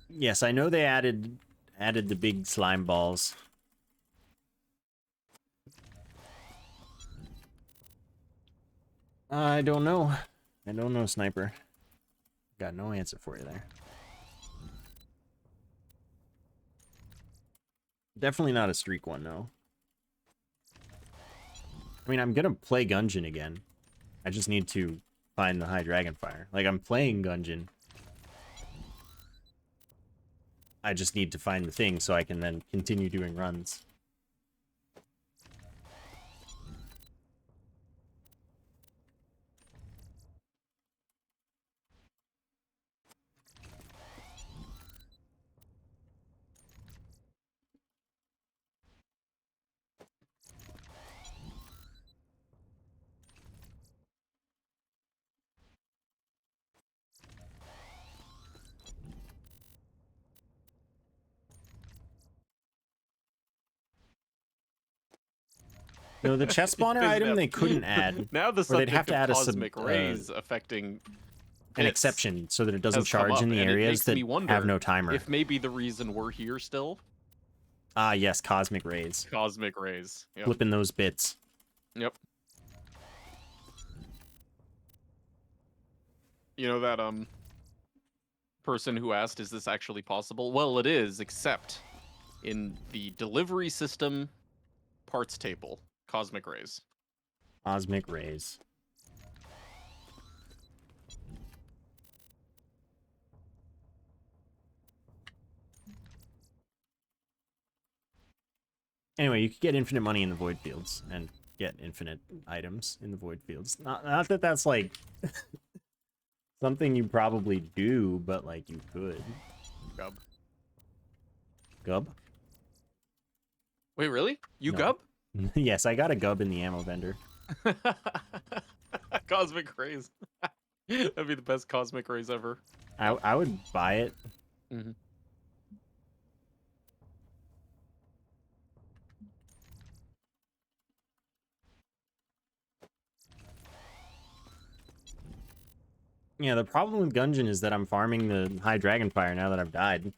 Yes, I know they added the big slime balls. I don't know. I don't know, Sniper. Got no answer for you there. Definitely not a streak one, no. I mean, I'm gonna play Gungeon again. I just need to find the High Dragonfire. Like, I'm playing Gungeon. I just need to find the thing so I can then continue doing runs. No, the chest spawner Is item now, they couldn't add. now the Or they'd have subject to of add cosmic rays affecting an bits exception so that it doesn't has come charge up, in the and it areas makes that me wonder have no timer. if maybe the reason we're here still. Ah, yes, cosmic rays. Cosmic rays. Yep. Flipping those bits. Yep. You know that person who asked, is this actually possible? Well, it is, except in the delivery system parts table. Cosmic rays. Cosmic rays. Anyway, you could get infinite money in the void fields and get infinite items in the void fields. Not that that's like something you probably do, but like you could. Gub. Gub? Wait, really? You No. gub? Yes, I got a gub in the ammo vendor. Cosmic rays. That'd be the best cosmic rays ever. I would buy it. Mm-hmm. Yeah, the problem with Gungeon is that I'm farming the high dragonfire now that I've died.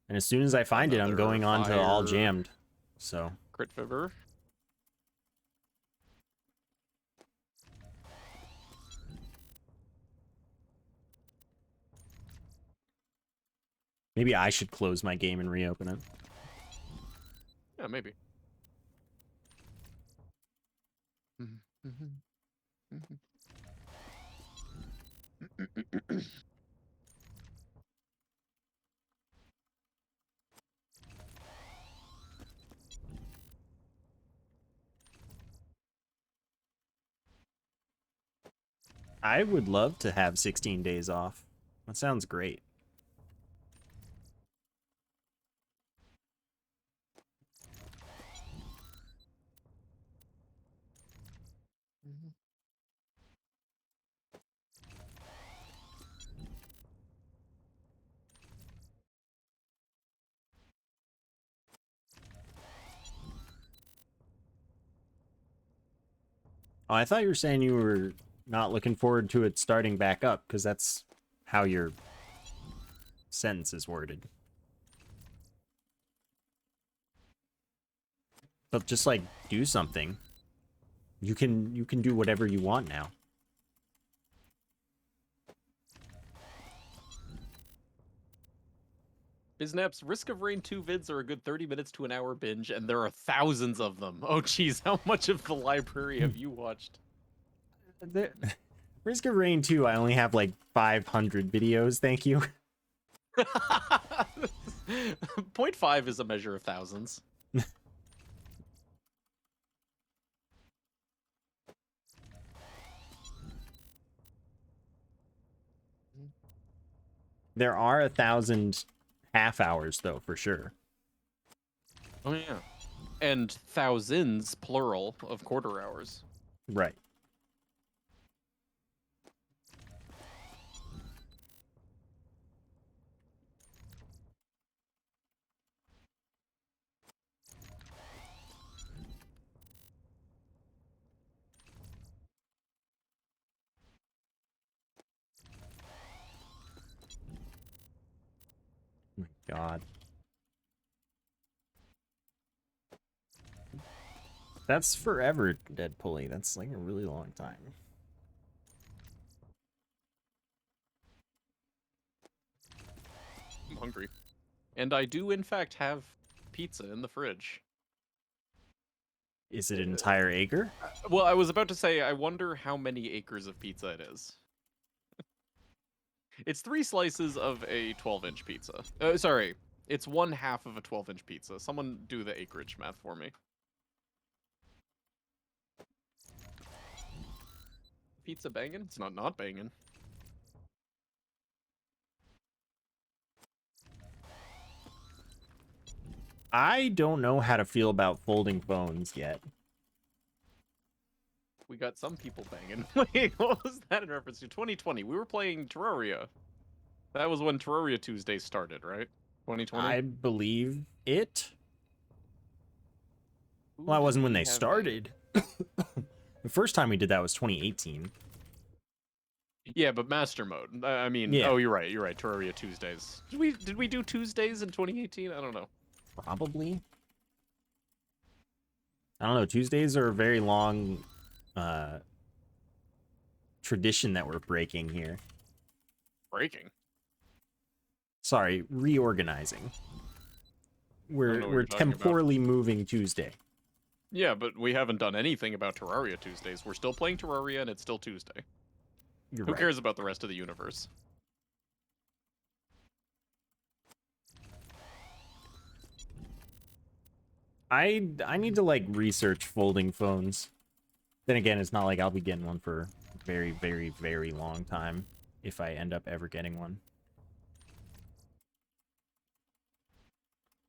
And as soon as I find it, I'm going on to all jammed. So. Crit Fibber. Maybe I should close my game and reopen it. Yeah, maybe. Mm-hmm. I would love to have 16 days off. That sounds great. Oh, I thought you were saying you were not looking forward to it starting back up, because that's how your sentence is worded. But just like do something. You can do whatever you want now. Biznaps, Risk of Rain 2 vids are a good 30 minutes to an hour binge, and there are thousands of them. Oh, geez, how much of the library have you watched? Risk of Rain 2, I only have like 500 videos, thank you. 0.5 is a measure of thousands. There are 1,000 half hours, though, for sure. Oh, yeah. And thousands, plural, of quarter hours. Right. Oh my God. That's forever, Dead Pulley. That's like a really long time. I'm hungry. And I do, in fact, have pizza in the fridge. Is it an entire acre? Well, I was about to say, I wonder how many acres of pizza it is. It's 3 slices of a 12-inch pizza. Sorry, it's 1/2 of a 12-inch pizza. Someone do the acreage math for me. Pizza banging? It's not banging. I don't know how to feel about folding phones yet. We got some people banging. Wait, what was that in reference to? 2020. We were playing Terraria. That was when Terraria Tuesday started, right? 2020? I believe it. Who Well, that did wasn't when we they have started. The first time we did that was 2018. banging? Yeah, but Master Mode. I mean, Yeah. oh, you're right. You're right. Terraria Tuesdays. Did we do Tuesdays in 2018? I don't know. Probably. I don't know. Tuesdays are a very long tradition that we're breaking here. Breaking. Sorry, reorganizing. know what We're you're talking about. temporally moving Tuesday. Yeah, but we haven't done anything about Terraria Tuesdays. We're still playing Terraria, and it's still Tuesday. You're Who right. cares about the rest of the universe? I need to like research folding phones. Then again, it's not like I'll be getting one for a very, very, very long time if I end up ever getting one.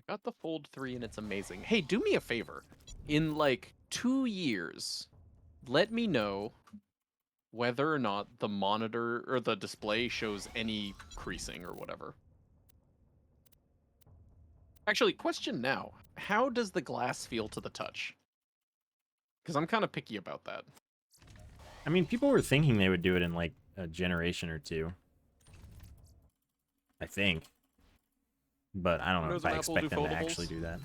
Got the Fold 3 and it's amazing. Hey, do me a favor. In like 2 years, let me know whether or not the monitor or the display shows any creasing or whatever. Actually, question now. How does the glass feel to the touch? Because I'm kind of picky about that. I mean, people were thinking they would do it in like a generation or two. I think. But I don't know Knows if I when Apple do expect them to actually foldables? do that.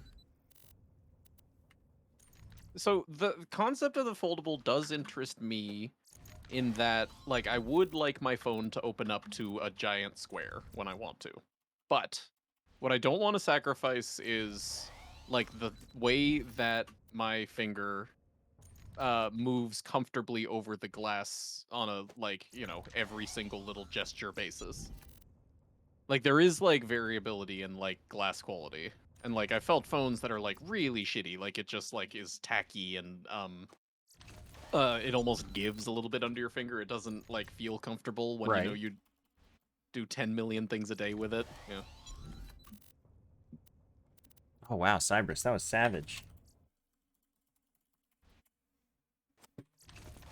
So the concept of the foldable does interest me in that, like, I would like my phone to open up to a giant square when I want to. But what I don't want to sacrifice is, like, the way that my finger moves comfortably over the glass on a, like, you know, every single little gesture basis. Like, there is, like, variability in, like, glass quality. And, like, I felt phones that are, like, really shitty. Like, it just, like, is tacky and, it almost gives a little bit under your finger. It doesn't, like, feel comfortable when, you know, Right. you do 10 million things a day with it. Yeah. Oh wow, Cypress, that was savage.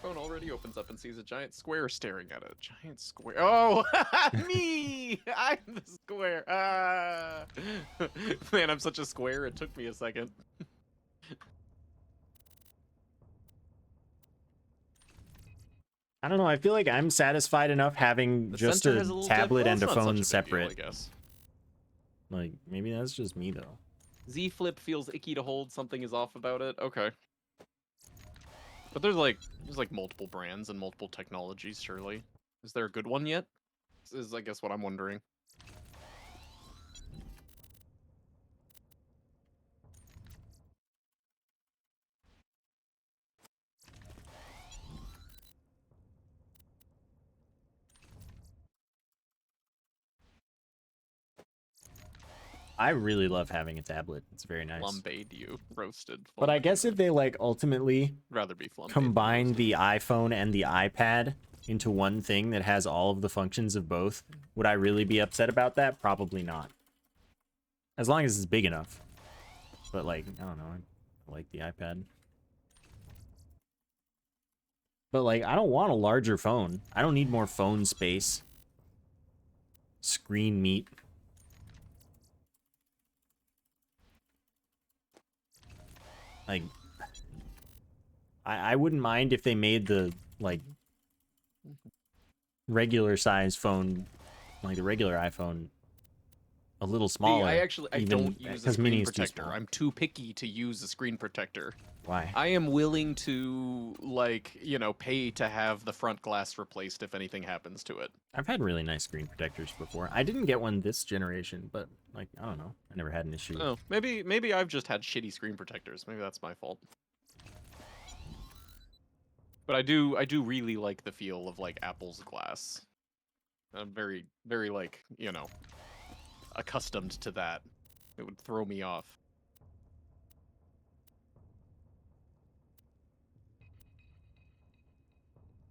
Phone already opens up and sees a giant square staring at it. Giant square. Oh, me! I'm the square. Ah! Man, I'm such a square. It took me a second. I don't know, I feel like I'm satisfied enough having The just center a has a little dip. tablet Well, and it's a not such phone a big deal, separate. I guess. Like, maybe that's just me though. Z Flip feels icky to hold. Something is off about it. Okay. But there's like multiple brands and multiple technologies, surely. Is there a good one yet? This is, I guess, what I'm wondering. I really love having a tablet. It's very nice. Flambéed you. Roasted. But I Flambéed guess you. if they like ultimately Rather be flambéed than combine roasted. the iPhone and the iPad into one thing that has all of the functions of both, would I really be upset about that? Probably not. As long as it's big enough. But like, I don't know, I like the iPad. But like, I don't want a larger phone. I don't need more phone space. Screen meat. Like, I wouldn't mind if they made the like regular size phone, like the regular iPhone, a little smaller. I actually even don't use a because screen mini is too protector. small. I'm too picky to use a screen protector. Why? I am willing to, like, you know, pay to have the front glass replaced if anything happens to it. I've had really nice screen protectors before. I didn't get one this generation, but like, I don't know. I never had an issue. Oh, maybe I've just had shitty screen protectors. Maybe that's my fault. But I do really like the feel of, like, Apple's glass. I'm very, like, you know, accustomed to that. It would throw me off.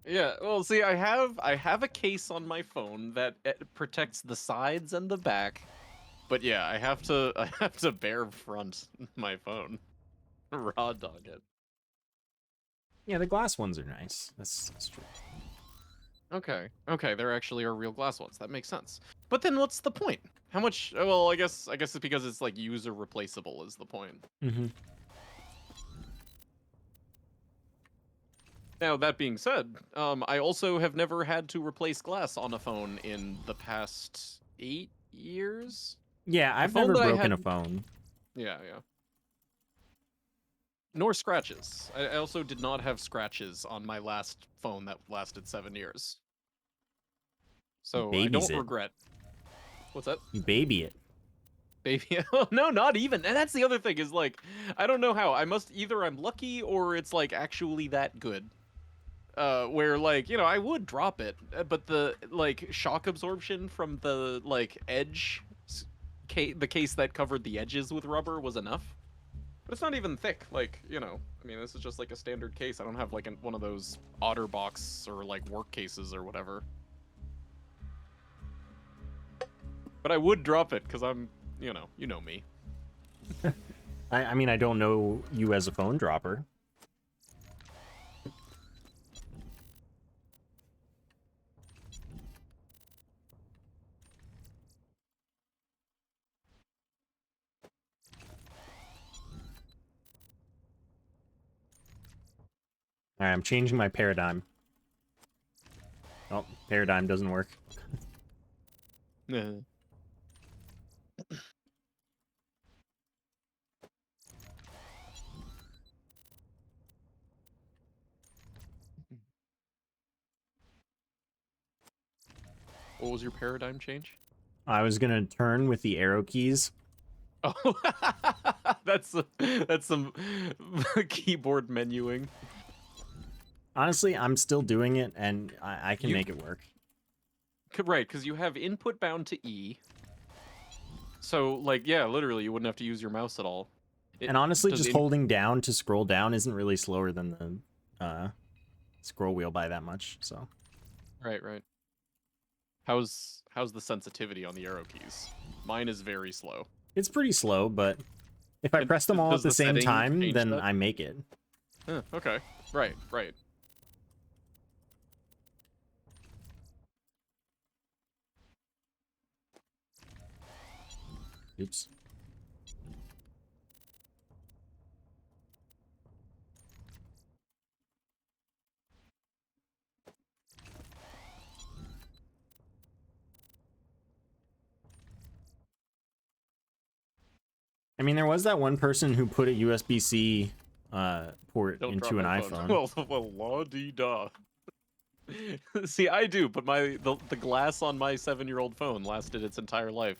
Yeah, well, see, I have a case on my phone that protects the sides and the back, but yeah, I have to I have to bare front my phone, raw dog it. Yeah, the glass ones are nice. That's true. Okay, there actually are real glass ones. That makes sense. But then what's the point? How much? Well, I guess it's because it's like user replaceable is the point. Mm-hmm. Now, that being said, I also have never had to replace glass on a phone in the past 8 years. Yeah, The I've phone never that I broken a had, phone. yeah. Nor scratches. I also did not have scratches on my last phone that lasted 7 years. You So I babies don't it. regret. What's that? You baby it. Baby, oh, no, not even. And that's the other thing is like, I don't know how. I must either I'm lucky or it's like actually that good. Where like, you know, I would drop it, but the like shock absorption from the like the case that covered the edges with rubber was enough. But it's not even thick, like, you know. I mean, this is just like a standard case. I don't have like one of those OtterBox or like work cases or whatever. But I would drop it because I'm, you know me. I mean, I don't know you as a phone dropper. All right, I'm changing my paradigm. Oh, paradigm doesn't work. Yeah. What was your paradigm change? I was gonna turn with the arrow keys. Oh, that's some keyboard menuing. Honestly, I'm still doing it, and I can You make it work. right, because you have input bound to E. So, like, yeah, literally, you wouldn't have to use your mouse at all. And honestly, Does just in holding down to scroll down isn't really slower than the scroll wheel by that much. So right. How's the sensitivity on the arrow keys? Mine is very slow. it's pretty slow, but if I And press them all at does the the same setting time, change then that? I make it. Okay. Right. Oops. I mean, there was that one person who put a USB-C port Don't drop into an my phone. iPhone. Well, la-di-da. See, I do, but the glass on my 7-year-old phone lasted its entire life.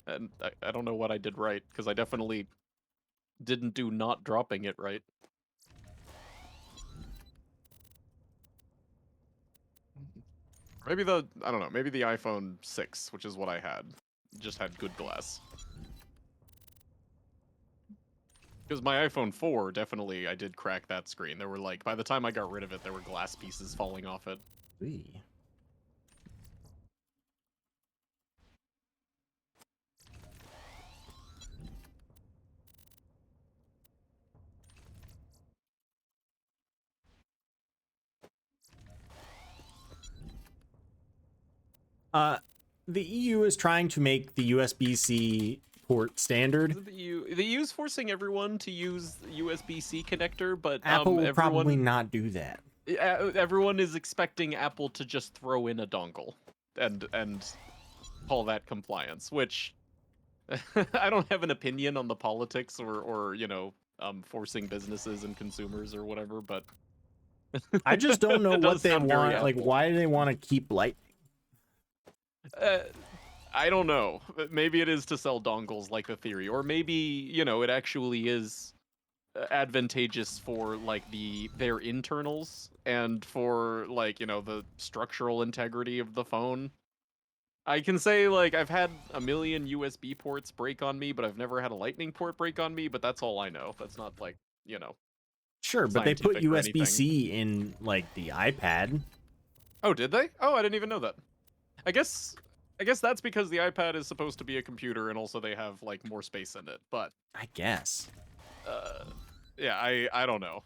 And I don't know what I did right, because I definitely didn't do not dropping it right. Maybe I don't know, maybe the iPhone 6, which is what I had, just had good glass. Because my iPhone 4, definitely, I did crack that screen. There were like, by the time I got rid of it, there were glass pieces falling off it. Wee. The EU is trying to make the USB-C port standard. Is it the EU? The EU's forcing everyone to use USB-C connector, but Apple will probably everyone not do that. everyone is expecting Apple to just throw in a dongle and call that compliance, which I don't have an opinion on the politics or forcing businesses and consumers or whatever, but I just don't know it what does they sound very want. Like, Apple. why do they want to keep Lightning? Uh, I don't know. Maybe it is to sell dongles like the theory, or maybe, it actually is advantageous for like their internals and for like, the structural integrity of the phone. I can say like I've had a million USB ports break on me, but I've never had a Lightning port break on me, but that's all I know. That's not like, Sure, but they put scientific or anything. USB-C in like the iPad. Oh, did they? Oh, I didn't even know that. I guess that's because the iPad is supposed to be a computer and also they have like more space in it. But I guess. yeah, I don't know.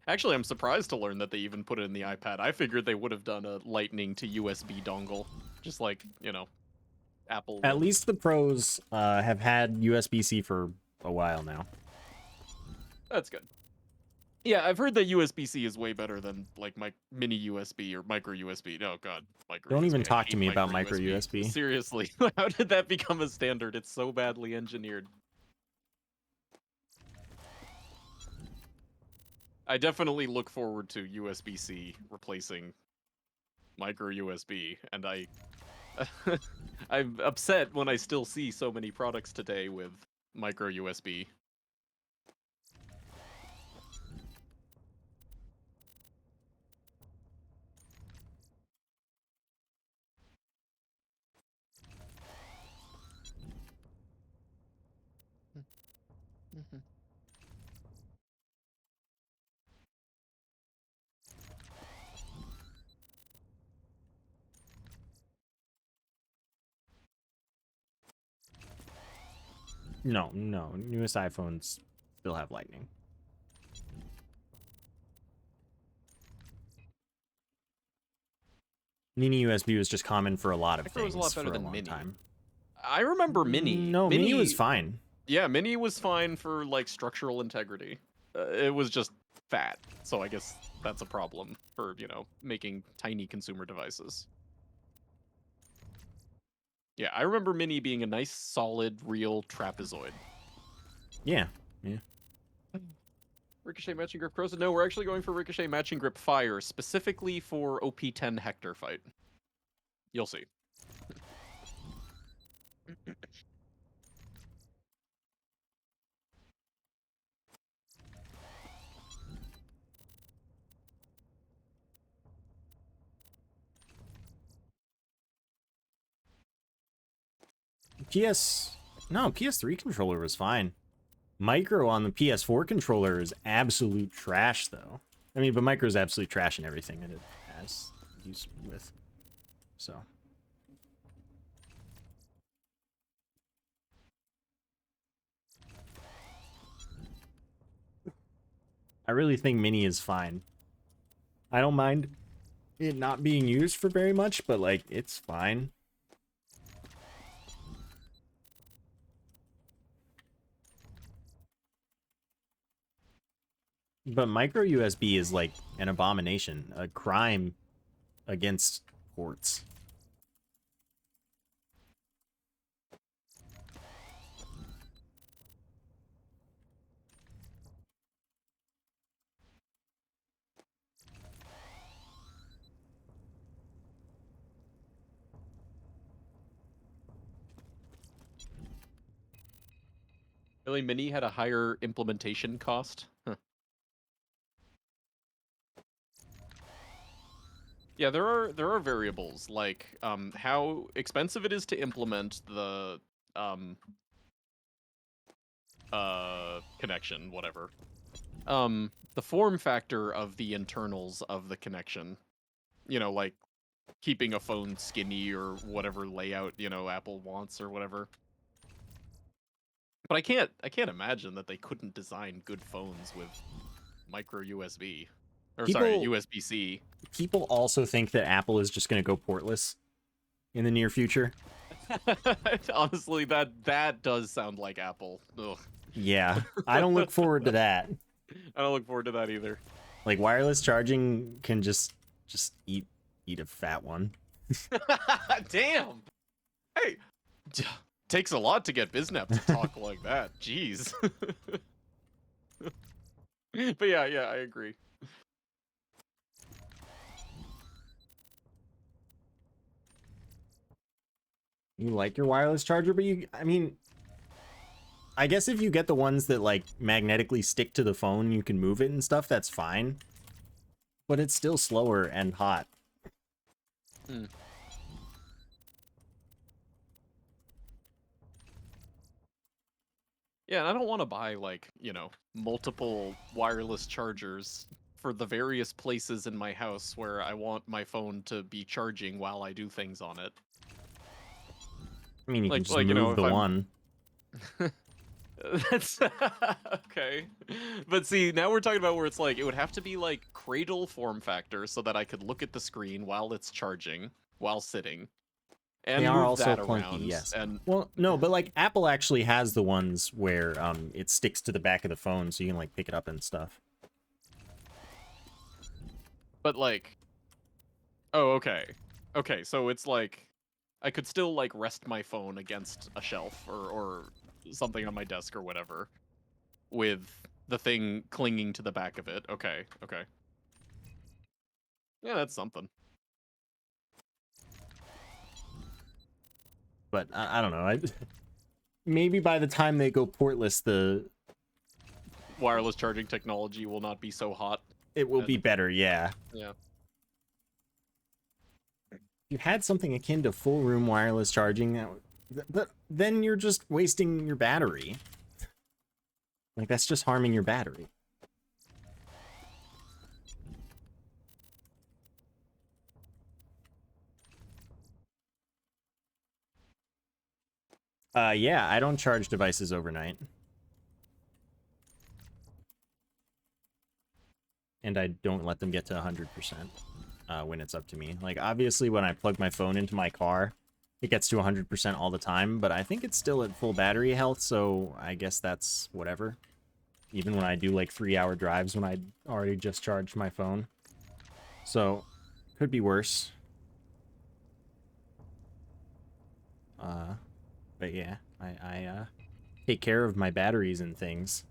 Actually, I'm surprised to learn that they even put it in the iPad. I figured they would have done a Lightning to USB dongle, just like, Apple At would. least the pros have had USB-C for a while now. That's good. Yeah, I've heard that USB-C is way better than like my mini USB or micro USB. Oh god, micro Don't even USB. I talk to hate me about micro micro USB. Seriously, how did that become a standard? It's so badly engineered. I definitely look forward to USB-C replacing micro USB, and I'm upset when I still see so many products today with micro USB. No, newest iPhones still have Lightning. Mini USB was just common for a lot of Micro was a lot things better for a than long mini. time. I remember mini. No, mini was fine. Yeah, mini was fine for like structural integrity. It was just fat, so I guess that's a problem for making tiny consumer devices. Yeah, I remember mini being a nice, solid, real trapezoid. Yeah, yeah. Ricochet Matching Grip Pros. No, we're actually going for Ricochet Matching Grip Fire, specifically for OP10 Hector fight. You'll see. PS3 controller was fine. Micro on the PS4 controller is absolute trash, though. I mean, but Micro's absolute trash in everything that it has used with. So. I really think Mini is fine. I don't mind it not being used for very much, but, like, it's fine. But micro USB is, like, an abomination, a crime against ports. Really, mini had a higher implementation cost. Huh. Yeah, there are variables like how expensive it is to implement the um connection, whatever. The form factor of the internals of the connection. Like keeping a phone skinny or whatever layout, Apple wants or whatever. But I can't imagine that they couldn't design good phones with micro USB. Or sorry, USB-C. People also think that Apple is just going to go portless in the near future. Honestly, that does sound like Apple. Ugh. Yeah, I don't look forward to that. I don't look forward to that either. Like, wireless charging can just eat a fat one. Damn. Hey, takes a lot to get Biznap to talk like that. Jeez. But yeah, I agree. You like your wireless charger, but I mean, I guess if you get the ones that, like, magnetically stick to the phone, you can move it and stuff, that's fine. But it's still slower and hot. Hmm. Yeah, and I don't want to buy, like, multiple wireless chargers for the various places in my house where I want my phone to be charging while I do things on it. I mean, you can Like, just move if the I'm one. That's okay. But see, now we're talking about where it's like it would have to be like cradle form factor so that I could look at the screen while it's charging, while sitting, They and are move also that clunky, around. yes. And Well, no, but, like, Apple actually has the ones where it sticks to the back of the phone so you can, like, pick it up and stuff. but like, oh, okay. Okay, so it's like I could still like rest my phone against a shelf or something on my desk or whatever with the thing clinging to the back of it. Okay, okay. Yeah, that's something. but I don't know. Maybe by the time they go portless, Wireless charging technology will not be so hot. it will be better, yeah. Yeah. If you had something akin to full room wireless charging, then you're just wasting your battery. Like, that's just harming your battery. Yeah, I don't charge devices overnight. And I don't let them get to 100% when it's up to me. Like, obviously, when I plug my phone into my car, it gets to 100% all the time, but I think it's still at full battery health, so I guess that's whatever. Even when I do, like, 3-hour drives when I already just charged my phone. So, could be worse. But yeah, I take care of my batteries and things.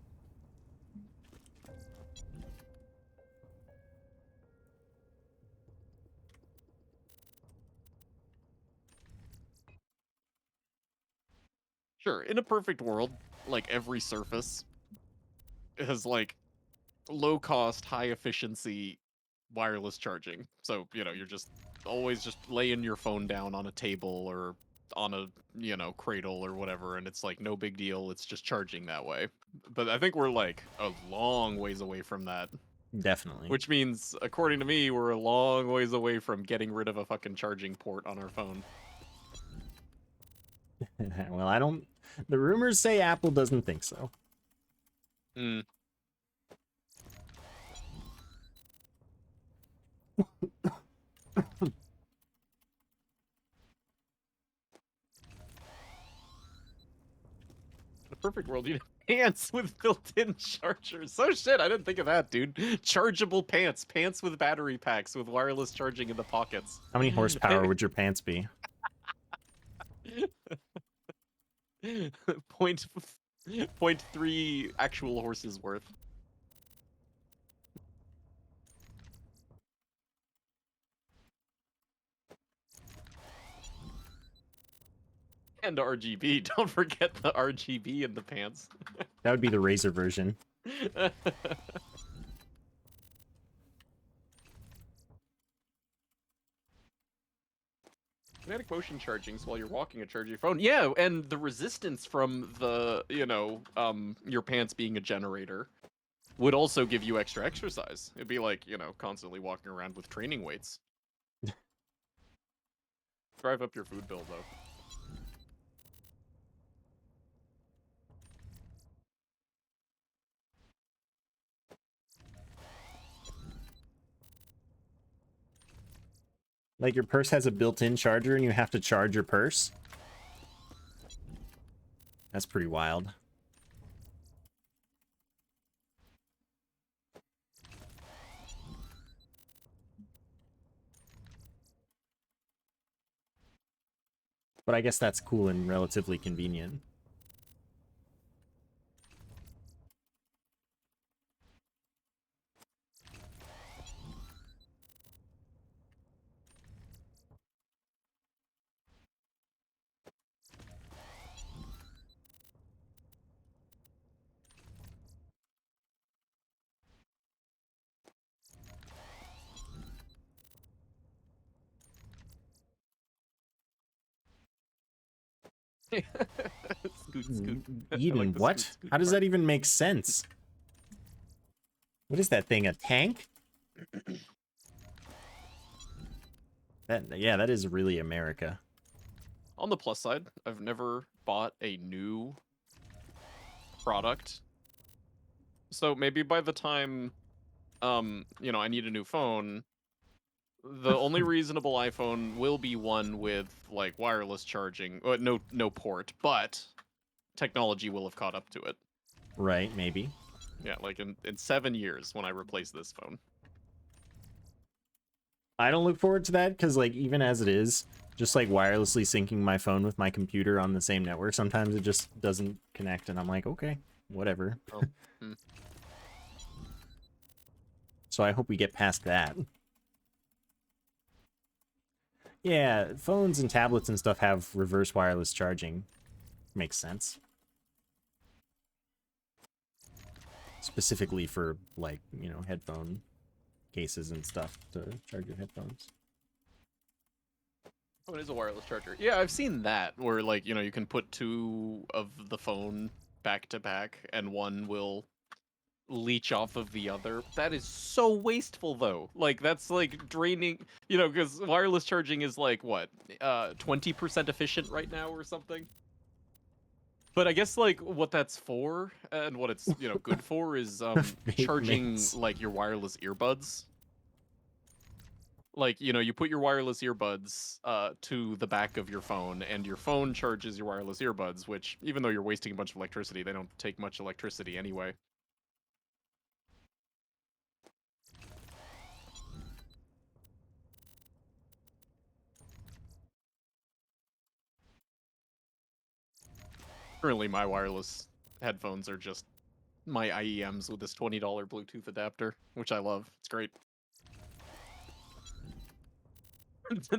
Sure, in a perfect world, like every surface has like low cost, high efficiency wireless charging. So, you're just always just laying your phone down on a table or on a, cradle or whatever, and it's like no big deal. It's just charging that way. But I think we're like a long ways away from that. Definitely. Which means, according to me, we're a long ways away from getting rid of a fucking charging port on our phone. Well, I don't... The rumors say Apple doesn't think so. Hmm. In a perfect world, you'd have pants with built-in chargers. Oh shit, I didn't think of that, dude. Chargeable pants. Pants with battery packs with wireless charging in the pockets. How many horsepower would your pants be? Point, 0.3 actual horses worth. And RGB. Don't forget the RGB in the pants. That would be the Razer version. Kinetic motion charging, so while you're walking and charge your phone. Yeah, and the resistance from the, your pants being a generator would also give you extra exercise. It'd be like, constantly walking around with training weights. Drive up your food bill, though. Like, your purse has a built-in charger and you have to charge your purse? That's pretty wild. But I guess that's cool and relatively convenient. Scoot, scoot. I Eden, like the what? scoot, scoot How does part. that even make sense? What is that thing, a tank? Yeah, that is really America. On the plus side, I've never bought a new product. So maybe by the time, I need a new phone, the only reasonable iPhone will be one with like wireless charging. No port, but technology will have caught up to it. Right, maybe. Yeah, like in 7 years when I replace this phone. I don't look forward to that because, like, even as it is, just like wirelessly syncing my phone with my computer on the same network, sometimes it just doesn't connect, and I'm like, okay, whatever. Oh. So I hope we get past that. Yeah, phones and tablets and stuff have reverse wireless charging. Makes sense. Specifically for, like, you know, headphone cases and stuff to charge your headphones. Oh, it is a wireless charger. Yeah, I've seen that where, like, you know, you can put two of the phone back to back and one will leech off of the other. That is so wasteful, though. Like, that's like draining, you know, because wireless charging is like what, 20% efficient right now or something. But I guess like what that's for and what it's, you know, good for is charging Maintenance. like your wireless earbuds. Like, you know, you put your wireless earbuds to the back of your phone, and your phone charges your wireless earbuds, which, even though you're wasting a bunch of electricity, they don't take much electricity anyway. Currently, my wireless headphones are just my IEMs with this $20 Bluetooth adapter, which I love. It's great.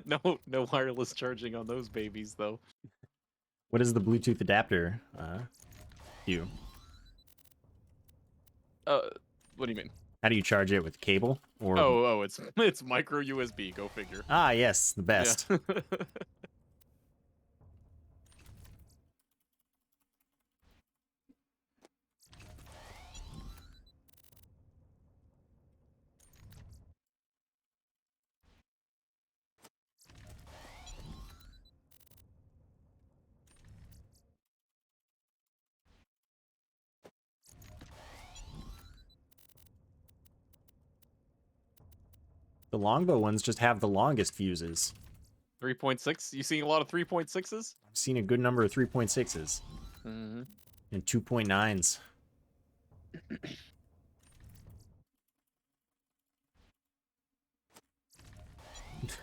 No wireless charging on those babies, though. What does the Bluetooth adapter do? What do you mean? How do you charge it, with cable? Or Oh, it's micro USB. Go figure. ah, yes, the Yeah. best. The longbow ones just have the longest fuses. 3.6. You seeing a lot of 3.6s? I've seen a good number of 3.6s Mm-hmm. and 2.9s.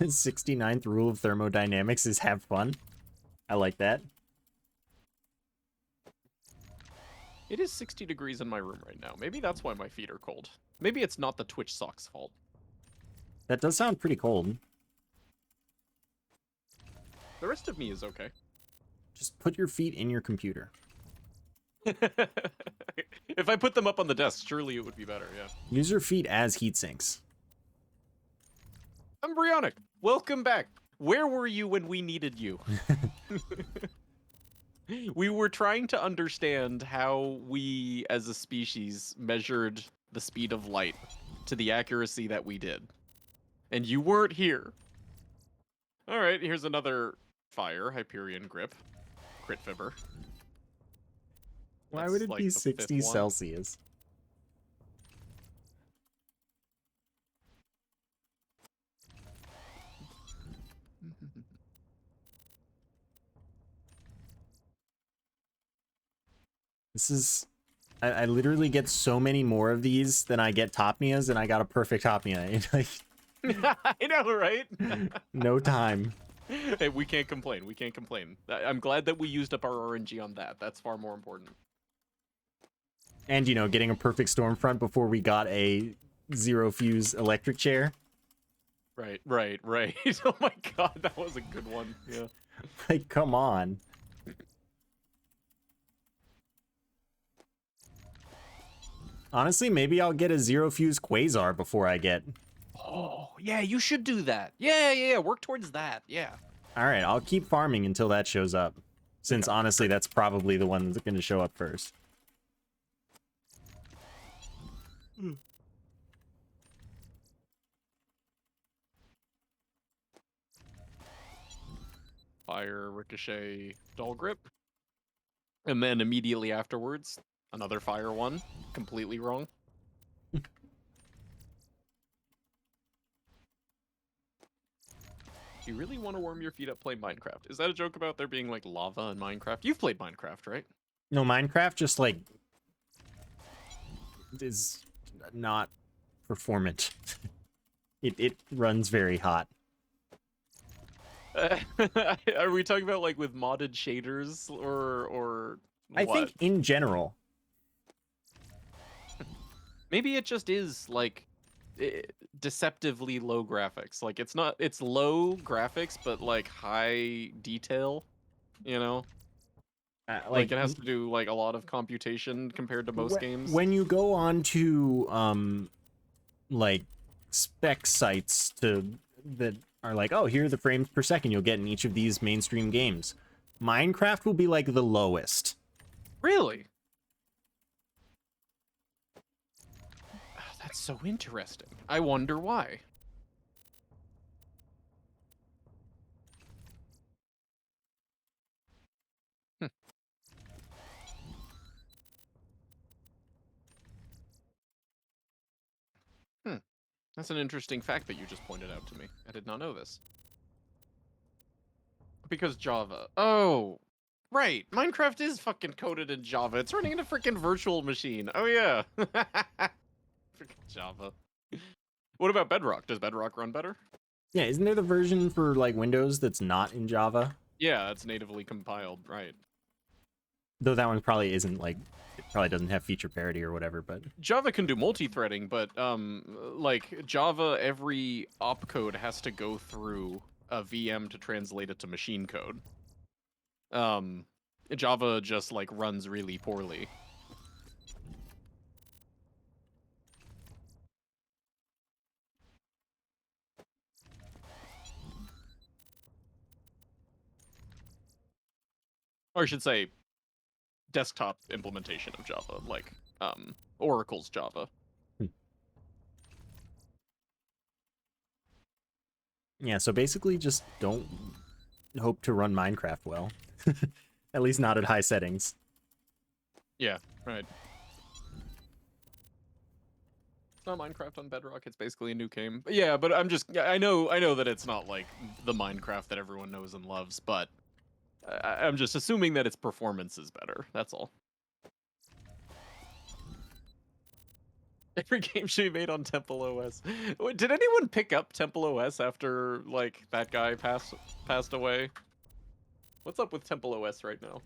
69th rule of thermodynamics is have fun. I like that. It is 60 degrees in my room right now. Maybe that's why my feet are cold. Maybe it's not the Twitch socks' fault. That does sound pretty cold. The rest of me is okay. Just put your feet in your computer. If I put them up on the desk, surely it would be better, yeah. Use your feet as heat sinks. Embryonic, welcome back. Where were you when we needed you? We were trying to understand how we, as a species, measured the speed of light to the accuracy that we did. And you weren't here. Alright, here's another fire, Hyperion Grip. Crit Fibber. Why That's would it like be the fifth 60 one. Celsius? This is... I literally get so many more of these than I get Topnias, and I got a perfect Topnia. I know, right? No time. Hey, we can't complain. We can't complain. I'm glad that we used up our RNG on that. That's far more important. And, you know, getting a perfect Stormfront before we got a zero fuse electric chair. Right. Oh my god, that was a good one. Yeah. Like, come on. Honestly, maybe I'll get a zero fuse Quasar before I get... Oh, yeah, you should do that. Yeah, work towards that. Yeah. Alright, I'll keep farming until that shows up. Since, Okay, honestly, great. that's probably the one that's going to show up first. Fire, Ricochet, Dull Grip. And then immediately afterwards, another fire one. Completely wrong. You really want to warm your feet up playing Minecraft? Is that a joke about there being, like, lava in Minecraft? You've played Minecraft, right? No, Minecraft just, like, is not performant. It runs very hot. Are we talking about, like, with modded shaders or what? I think in general. Maybe it just is, like, deceptively low graphics. Like it's low graphics, but like high detail. You know, like Like it has to do like a lot of computation compared to most games. when you go on to like spec sites that are like, oh, here are the frames per second you'll get in each of these mainstream games. Minecraft will be like the lowest. Really? Oh, that's so interesting. I wonder why. Hmm. Hmm. That's an interesting fact that you just pointed out to me. I did not know this. Because Java. Oh, right. Minecraft is fucking coded in Java. It's running in a freaking virtual machine. Oh yeah. Freaking Java. What about Bedrock? Does Bedrock run better? Yeah, isn't there the version for like Windows that's not in Java? Yeah, it's natively compiled, right. Though that one probably isn't like, it probably doesn't have feature parity or whatever, but Java can do multi-threading, but like Java, every opcode has to go through a VM to translate it to machine code. Um, Java just like runs really poorly. Or I should say, desktop implementation of Java, like Oracle's Java. yeah, so basically just don't hope to run Minecraft well. At least not at high settings. Yeah, right. It's not Minecraft on Bedrock. It's basically a new game. But yeah, but I know that it's not like the Minecraft that everyone knows and loves, but I'm just assuming that its performance is better. That's all. Every game should be made on Temple OS. Did anyone pick up Temple OS after like that guy passed away? What's up with Temple OS right now?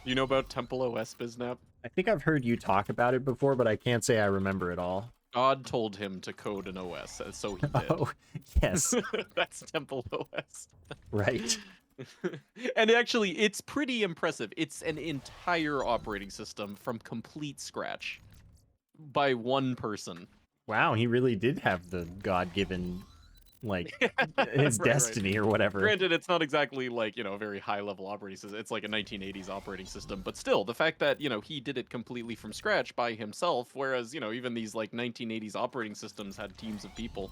You know about Temple OS, Biznap? I think I've heard you talk about it before, but I can't say I remember it all. God told him to code an OS, so he did. Oh, yes. That's Temple OS. Right. And actually, it's pretty impressive. It's an entire operating system from complete scratch by one person. Wow, he really did have the God-given, like, his Right. destiny or whatever. Granted, it's not exactly like, a very high level operating system. It's like a 1980s operating system, but still, the fact that, he did it completely from scratch by himself, whereas, even these like 1980s operating systems had teams of people.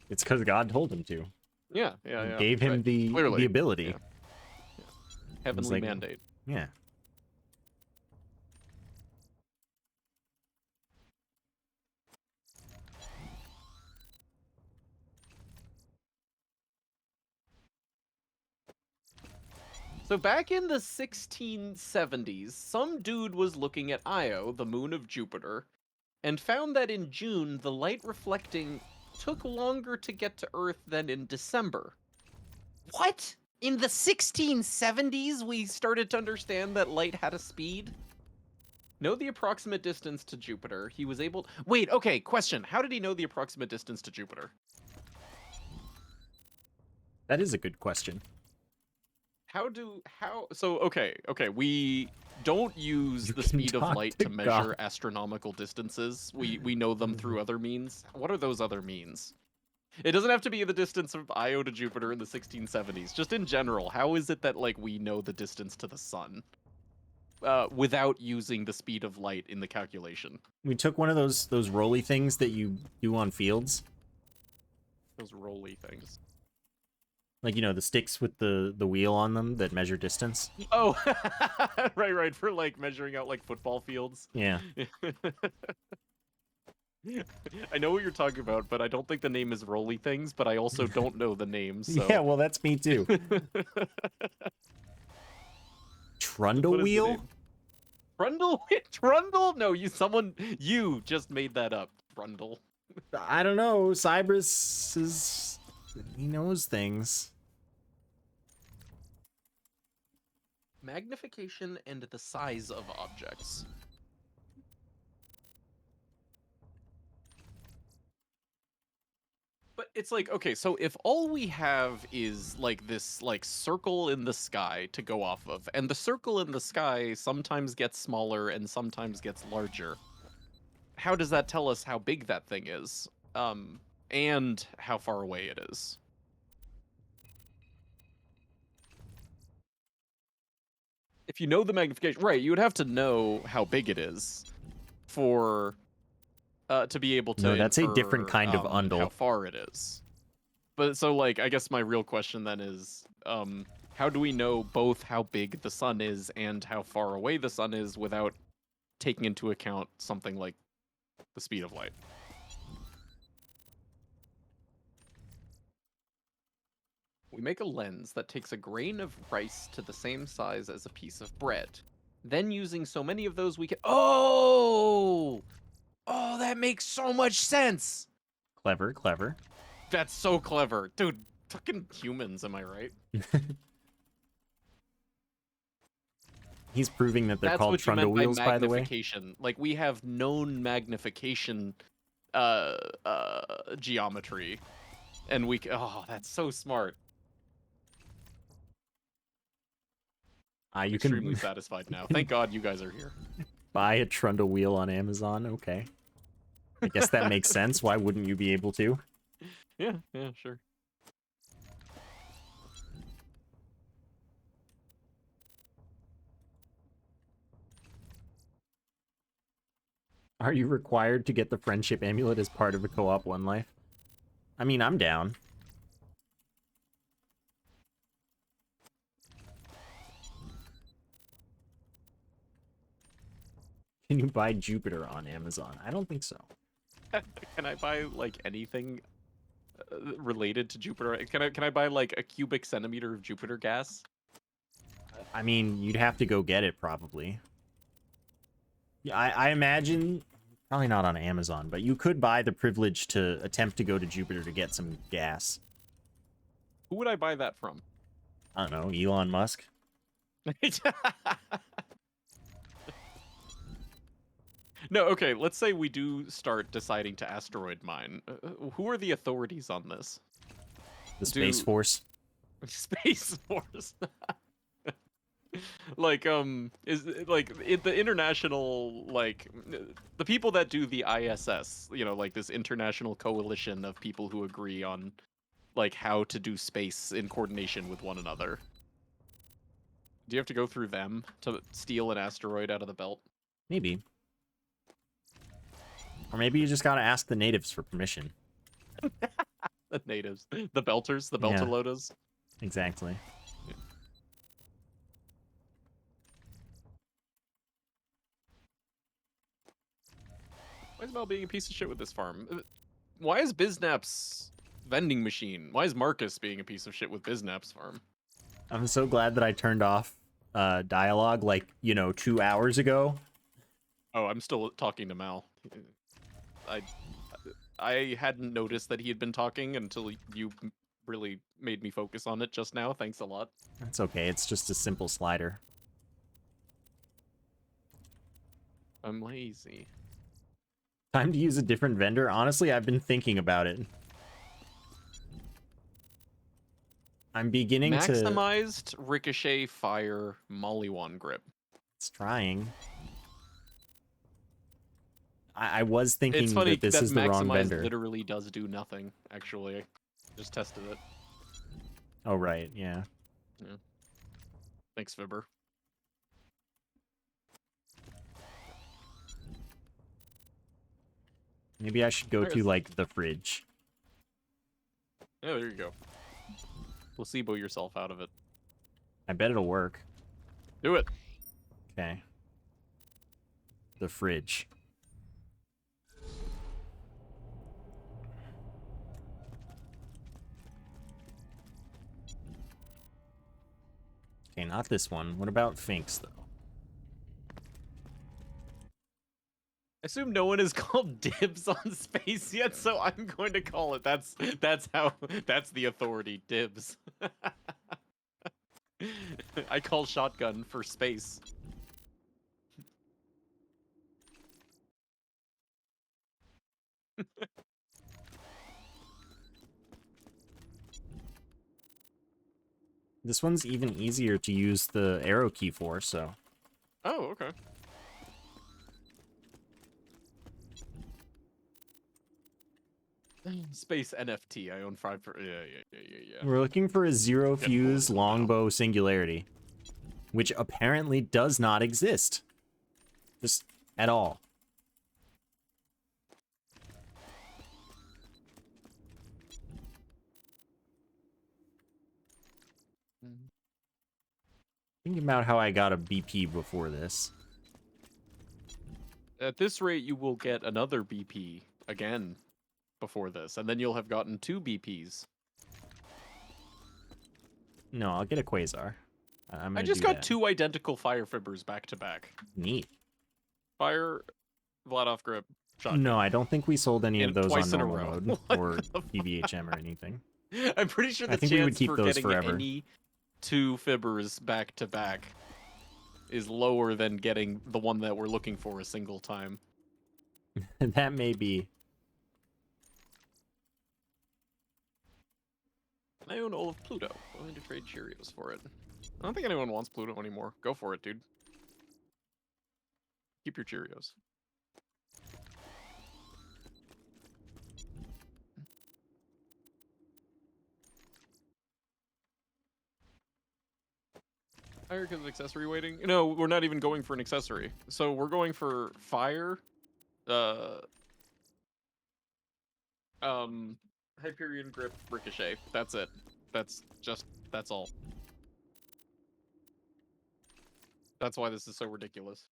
It's because God told him to. Yeah, Gave him right. the Clearly. ability. Yeah. Heavenly like, mandate. Yeah. So back in the 1670s, some dude was looking at Io, the moon of Jupiter, and found that in June the light reflecting took longer to get to Earth than in December. What? In the 1670s we started to understand that light had a speed? Know the approximate distance to Jupiter. He was able... Wait, okay, question. How did he know the approximate distance to Jupiter? That is a good question. So okay, we don't use the speed of light to measure astronomical distances. We know them through other means. What are those other means? It doesn't have to be the distance of Io to Jupiter in the 1670s. Just in general, how is it that like we know the distance to the sun without using the speed of light in the calculation? We took one of those rolly things that you do on fields. Those rolly things. Like, the sticks with the wheel on them that measure distance. Oh, right, for like measuring out like football fields. Yeah. I know what you're talking about, but I don't think the name is Rolly Things, but I also don't know the name, so... Yeah, well, that's me too. Trundle wheel? Trundle? Trundle? No, you just made that up. Trundle. I don't know. Cybers is... He knows things. Magnification and the size of objects. But it's like, okay, so if all we have is like this like circle in the sky to go off of, and the circle in the sky sometimes gets smaller and sometimes gets larger, how does that tell us how big that thing is? And how far away it is? If you know the magnification, right, you would have to know how big it is for to be able to No, that's a different infer kind of how undle. far it is. But so like I guess my real question then is how do we know both how big the sun is and how far away the sun is without taking into account something like the speed of light? We make a lens that takes a grain of rice to the same size as a piece of bread. Then using so many of those we can Oh, that makes so much sense. Clever, clever. That's so clever. Dude, fucking humans, am I right? He's proving that they're That's called what you trundle meant by wheels, by the way. magnification. Like we have known magnification geometry and oh, that's so smart. I'm You extremely can satisfied now. Thank God you guys are here. buy a trundle wheel on Amazon. Okay. I guess that makes sense. Why wouldn't you be able to? Yeah, sure. Are you required to get the friendship amulet as part of a co-op One Life? I mean, I'm down. Can you buy Jupiter on Amazon? I don't think so. Can I buy like anything related to Jupiter? Can I buy like a cubic centimeter of Jupiter gas? I mean, you'd have to go get it, probably. Yeah, I imagine... Probably not on Amazon, but you could buy the privilege to attempt to go to Jupiter to get some gas. Who would I buy that from? I don't know, Elon Musk? No, okay, let's say we do start deciding to asteroid mine. Who are the authorities on this? The Space Force? Space Force. Like is like the international like the people that do the ISS, you know, like this international coalition of people who agree on like how to do space in coordination with one another. Do you have to go through them to steal an asteroid out of the belt? Maybe. Or maybe you just gotta ask the natives for permission. The natives, the belters, the Yeah. beltalotas. Exactly. Why is Mel being a piece of shit with this farm? Why is Biznap's vending machine? Why is Marcus being a piece of shit with Biznap's farm? I'm so glad that I turned off dialogue like, 2 hours ago. Oh, I'm still talking to Mal. I hadn't noticed that he had been talking until you really made me focus on it just now. Thanks a lot. That's okay. It's just a simple slider. I'm lazy. Time to use a different vendor? Honestly, I've been thinking about it. I'm beginning to... Maximized ricochet fire Mollywan grip. It's trying. I was thinking It's funny that this is the wrong maximized vendor. literally does do nothing, actually. I just tested it. Oh, right, yeah. Thanks, Fibber. Maybe I should go to, like, the fridge. Yeah, there you go. Placebo yourself out of it. I bet it'll work. Do it. Okay. The fridge. Okay, not this one. What about Finks, though? I assume no one has called dibs on space yet, so I'm going to call it. That's the authority, dibs. I call shotgun for space. This one's even easier to use the arrow key for, so... Oh, okay. Space NFT. I own 5 for... Yeah. We're looking for a zero Getting fuse political now. longbow singularity, which apparently does not exist. Just at all. Thinking about how I got a BP before this. At this rate, you will get another BP again before this, and then you'll have gotten 2 BPs. No, I'll get a quasar. I'm I gonna just do got that. 2 identical fire fibbers back to back. Neat. Fire, Vlad grip, shotgun. No, I don't think we sold any of And those twice on in a normal row. mode What or the PVHM or anything. I'm pretty sure the I think we would chance keep for those getting forever. any 2 fibbers back to back is lower than getting the one that we're looking for a single time. That may be. I own all of Pluto. Willing to trade Cheerios for it. I don't think anyone wants Pluto anymore. Go for it, dude. Keep your Cheerios. Fire because of accessory waiting? No, we're not even going for an accessory. So we're going for fire, Hyperion grip, ricochet. That's it. That's all. That's why this is so ridiculous.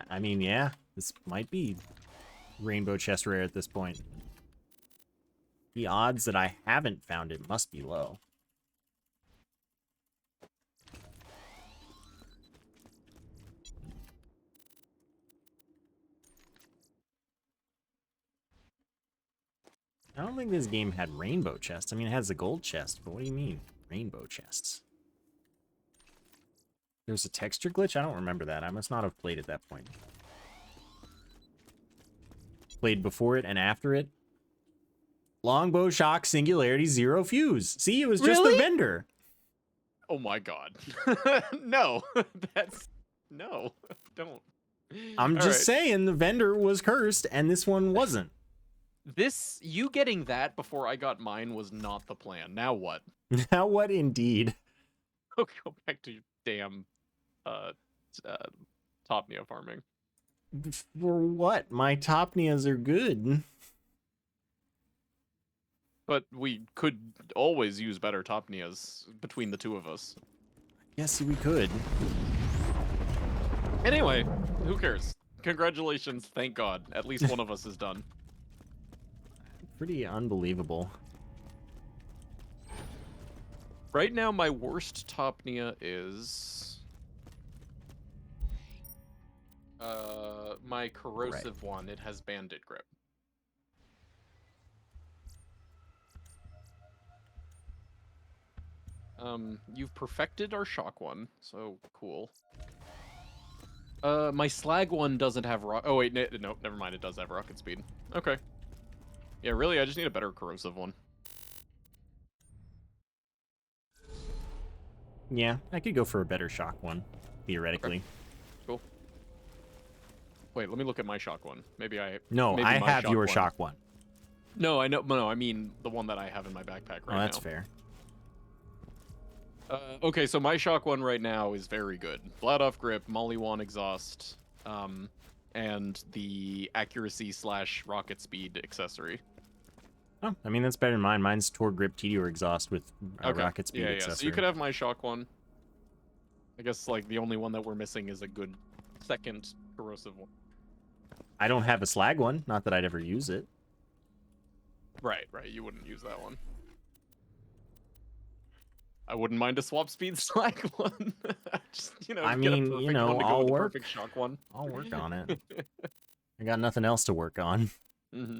I mean, yeah, this might be rainbow chest rare at this point. The odds that I haven't found it must be low. I don't think this game had rainbow chests. I mean, it has a gold chest, but what do you mean, rainbow chests? There's a texture glitch? I don't remember that. I must not have played at that point. Played before it and after it. Longbow shock singularity zero fuse. See, it was just Really? the vendor. Oh my god. No. No. Don't. I'm All just right. saying the vendor was cursed and this one wasn't. You getting that before I got mine was not the plan. Now what? Now what indeed? Go back to your damn Topnia farming. For what? My Topnias are good. But we could always use better Topnias between the two of us. Yes, we could. Anyway, who cares? Congratulations, thank God. At least one of us is done. Pretty unbelievable. Right now, my worst Topnia is... my corrosive one. It has bandit grip. You've perfected our shock one, so cool. My slag one doesn't have rock. Oh wait, no, never mind. It does have rocket speed. Okay. Yeah, really, I just need a better corrosive one. Yeah, I could go for a better shock one, theoretically. Okay. Cool. Wait, let me look at my shock one. Maybe No, maybe I my have your one. shock one. No, I know. No, I mean the one that I have in my backpack right now. Oh, that's fair. Okay, so my shock one right now is very good. Flat off grip, Molly Wan exhaust, and the accuracy / rocket speed accessory. Oh, I mean, that's better than mine. Mine's Tor Grip Tedior exhaust with rocket speed yeah, accessory. So you could have my shock one. I guess like the only one that we're missing is a good second corrosive one. I don't have a slag one. Not that I'd ever use it. Right. You wouldn't use that one. I wouldn't mind a swap speed slag one. Just, I get a mean, perfect you know, one to go I'll with the work. perfect shock one. I'll work on it. I got nothing else to work on. Mm-hmm.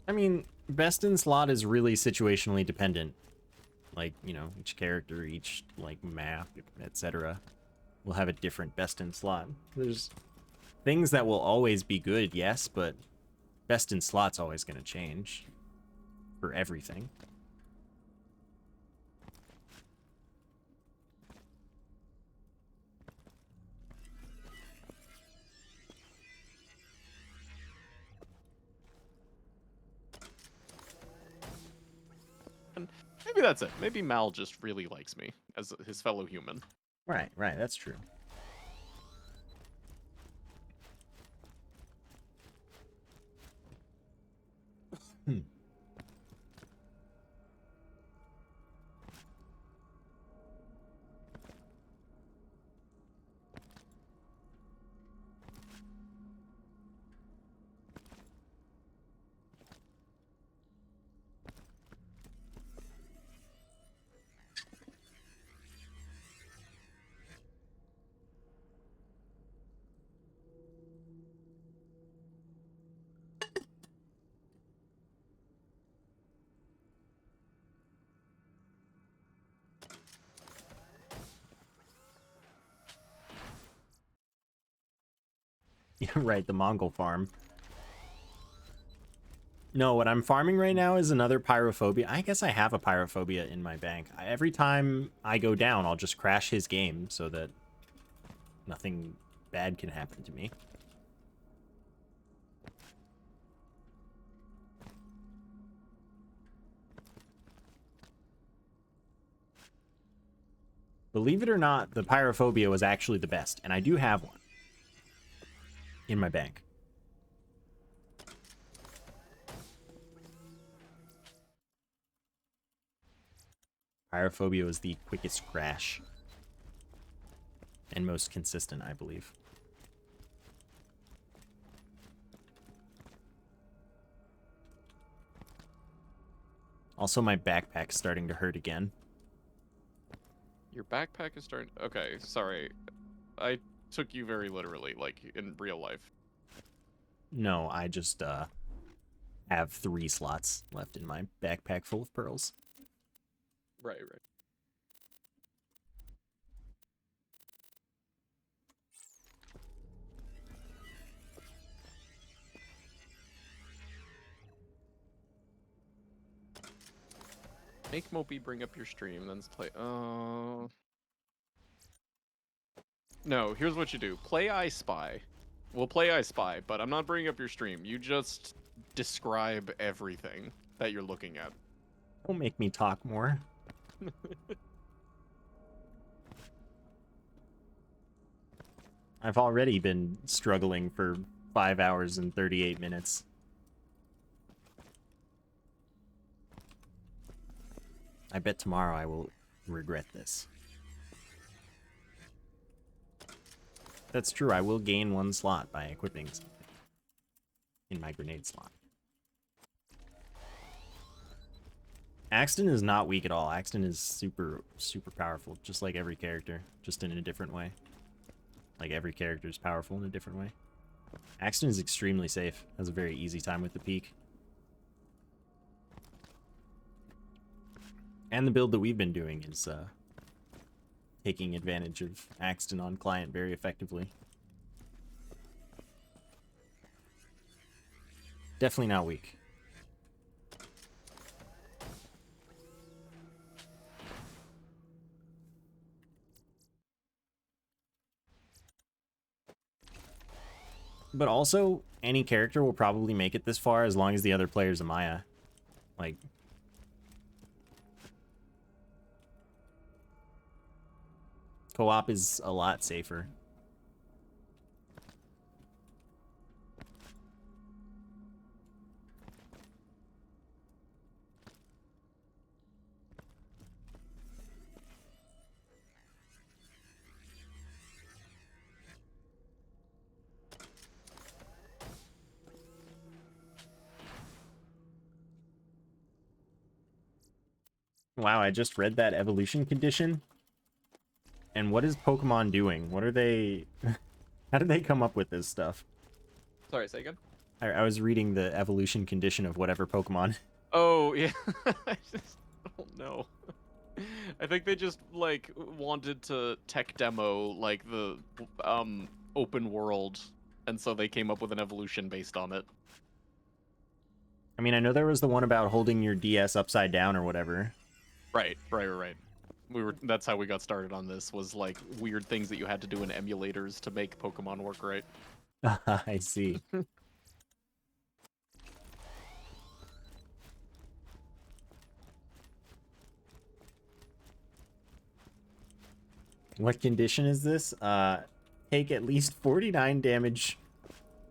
I mean, best in slot is really situationally dependent. Like, you know, each character, each, like, map, etc. will have a different best in slot. There's things that will always be good, yes, but best in slot's always going to change for everything. And maybe that's it. Maybe Mal just really likes me as his fellow human. Right, that's true. Yeah, right, the Mongol farm. No, what I'm farming right now is another pyrophobia. I guess I have a pyrophobia in my bank. Every time I go down, I'll just crash his game so that nothing bad can happen to me. Believe it or not, the pyrophobia was actually the best, and I do have one in my bank. Pyrophobia was the quickest crash and most consistent, I believe. Also, my backpack's starting to hurt again. Your backpack is starting... Okay, sorry. I took you very literally, like, in real life. No, I just, have 3 slots left in my backpack full of pearls. Right. Make Mopey bring up your stream, then play... No, here's what you do. Play I Spy. We'll play I Spy, but I'm not bringing up your stream. You just describe everything that you're looking at. Don't make me talk more. I've already been struggling for 5 hours and 38 minutes. I bet tomorrow I will regret this. That's true, I will gain 1 slot by equipping something in my grenade slot. Axton is not weak at all. Axton is super powerful, just like every character, just in a different way. Like every character is powerful in a different way. Axton is extremely safe, has a very easy time with the peak. And the build that we've been doing is taking advantage of Axton on client very effectively. Definitely not weak. But also, any character will probably make it this far as long as the other player's a Maya. Like, co-op is a lot safer. Wow, I just read that evolution condition. And what is Pokemon doing? What are they... How did they come up with this stuff? Sorry, say again? I was reading the evolution condition of whatever Pokemon. Oh, yeah. I just don't know. I think they just, like, wanted to tech demo, like, the, open world, and so they came up with an evolution based on it. I mean, I know there was the one about holding your DS upside down or whatever. Right. That's how we got started on this, was, like, weird things that you had to do in emulators to make Pokemon work right. I see. What condition is this? Take at least 49 damage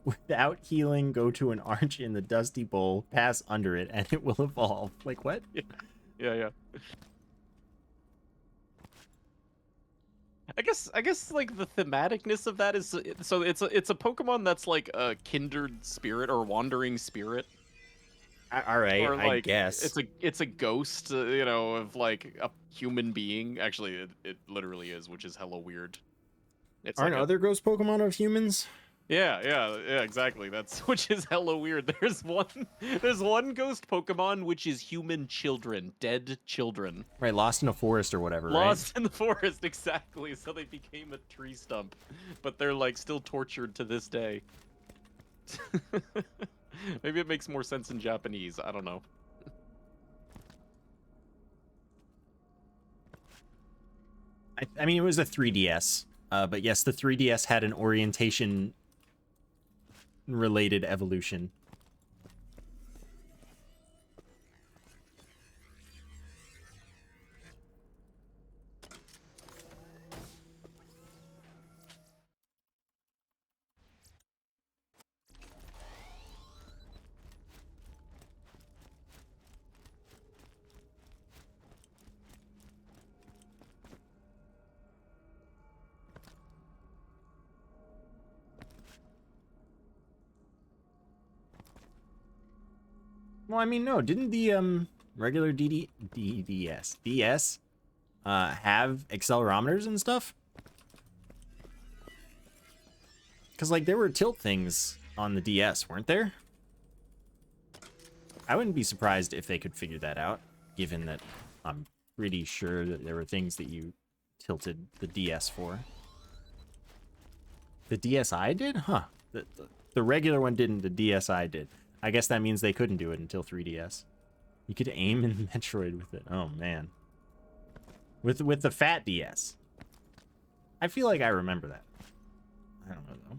without healing, go to an arch in the Dusty Bowl, pass under it, and it will evolve. Like, what? Yeah. I guess like the thematicness of that is so it's a Pokemon that's like a kindred spirit or wandering spirit, All right, or I like guess. it's a ghost, you know, of like a human being. Actually, it literally is, which is hella weird. It's Aren't like a other ghost Pokemon of humans? yeah, exactly. That's which is hella weird. There's one ghost Pokemon which is human children, dead children. Right, lost in a forest or whatever, right? Lost in the forest, exactly. So they became a tree stump, but they're like still tortured to this day. Maybe it makes more sense in Japanese. I don't know. I mean, it was a 3DS. But yes, the 3DS had an orientation related evolution. Well, I mean, no, didn't the regular DS have accelerometers and stuff? Because, like, there were tilt things on the DS, weren't there? I wouldn't be surprised if they could figure that out, given that I'm pretty sure that there were things that you tilted the DS for. The DSi did? Huh. The regular one didn't, the DSi did. I guess that means they couldn't do it until 3DS. You could aim in Metroid with it. Oh, man. With the fat DS. I feel like I remember that. I don't know, though.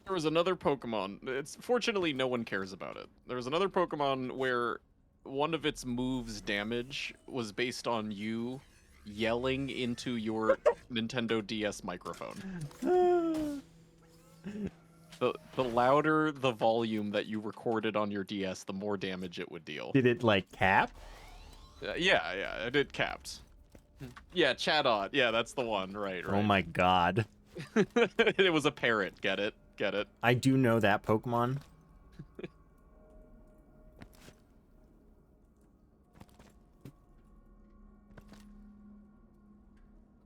There was another Pokemon. It's fortunately no one cares about it. There was another Pokemon where one of its moves' damage was based on you yelling into your Nintendo DS microphone. The louder the volume that you recorded on your DS, the more damage it would deal. Did it, like, cap? Yeah, it did capped. Yeah, Chatot. Yeah, that's the one. Right. Oh my god. It was a parrot. Get it? I do know that Pokemon.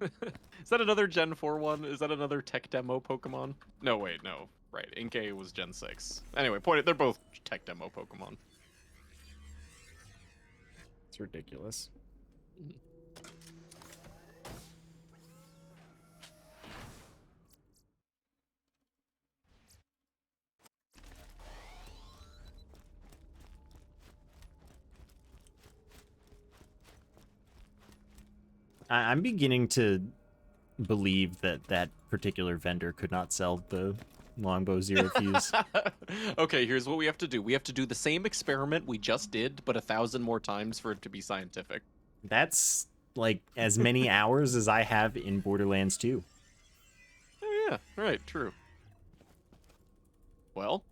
Is that another Gen 4 one? Is that another tech demo Pokemon? No, wait, no. Right, Inkay was Gen 6. Anyway, they're both tech demo Pokemon. It's ridiculous. I'm beginning to believe that that particular vendor could not sell the Longbow Zero Fuse. Okay, here's what we have to do. We have to do the same experiment we just did, but 1,000 more times for it to be scientific. That's like as many hours as I have in Borderlands 2. Oh yeah, right, true. Well,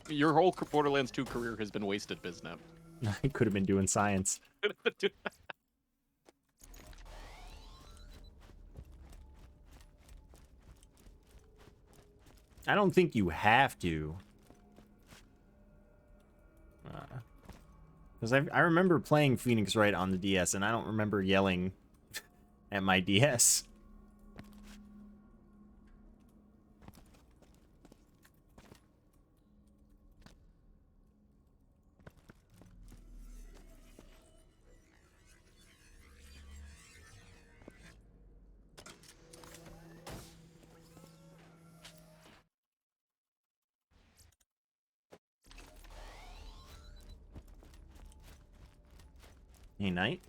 your whole Borderlands 2 career has been wasted, Biznap. I could have been doing science. I don't think you have to. Because I remember playing Phoenix Wright on the DS, and I don't remember yelling at my DS. Hey, Knight.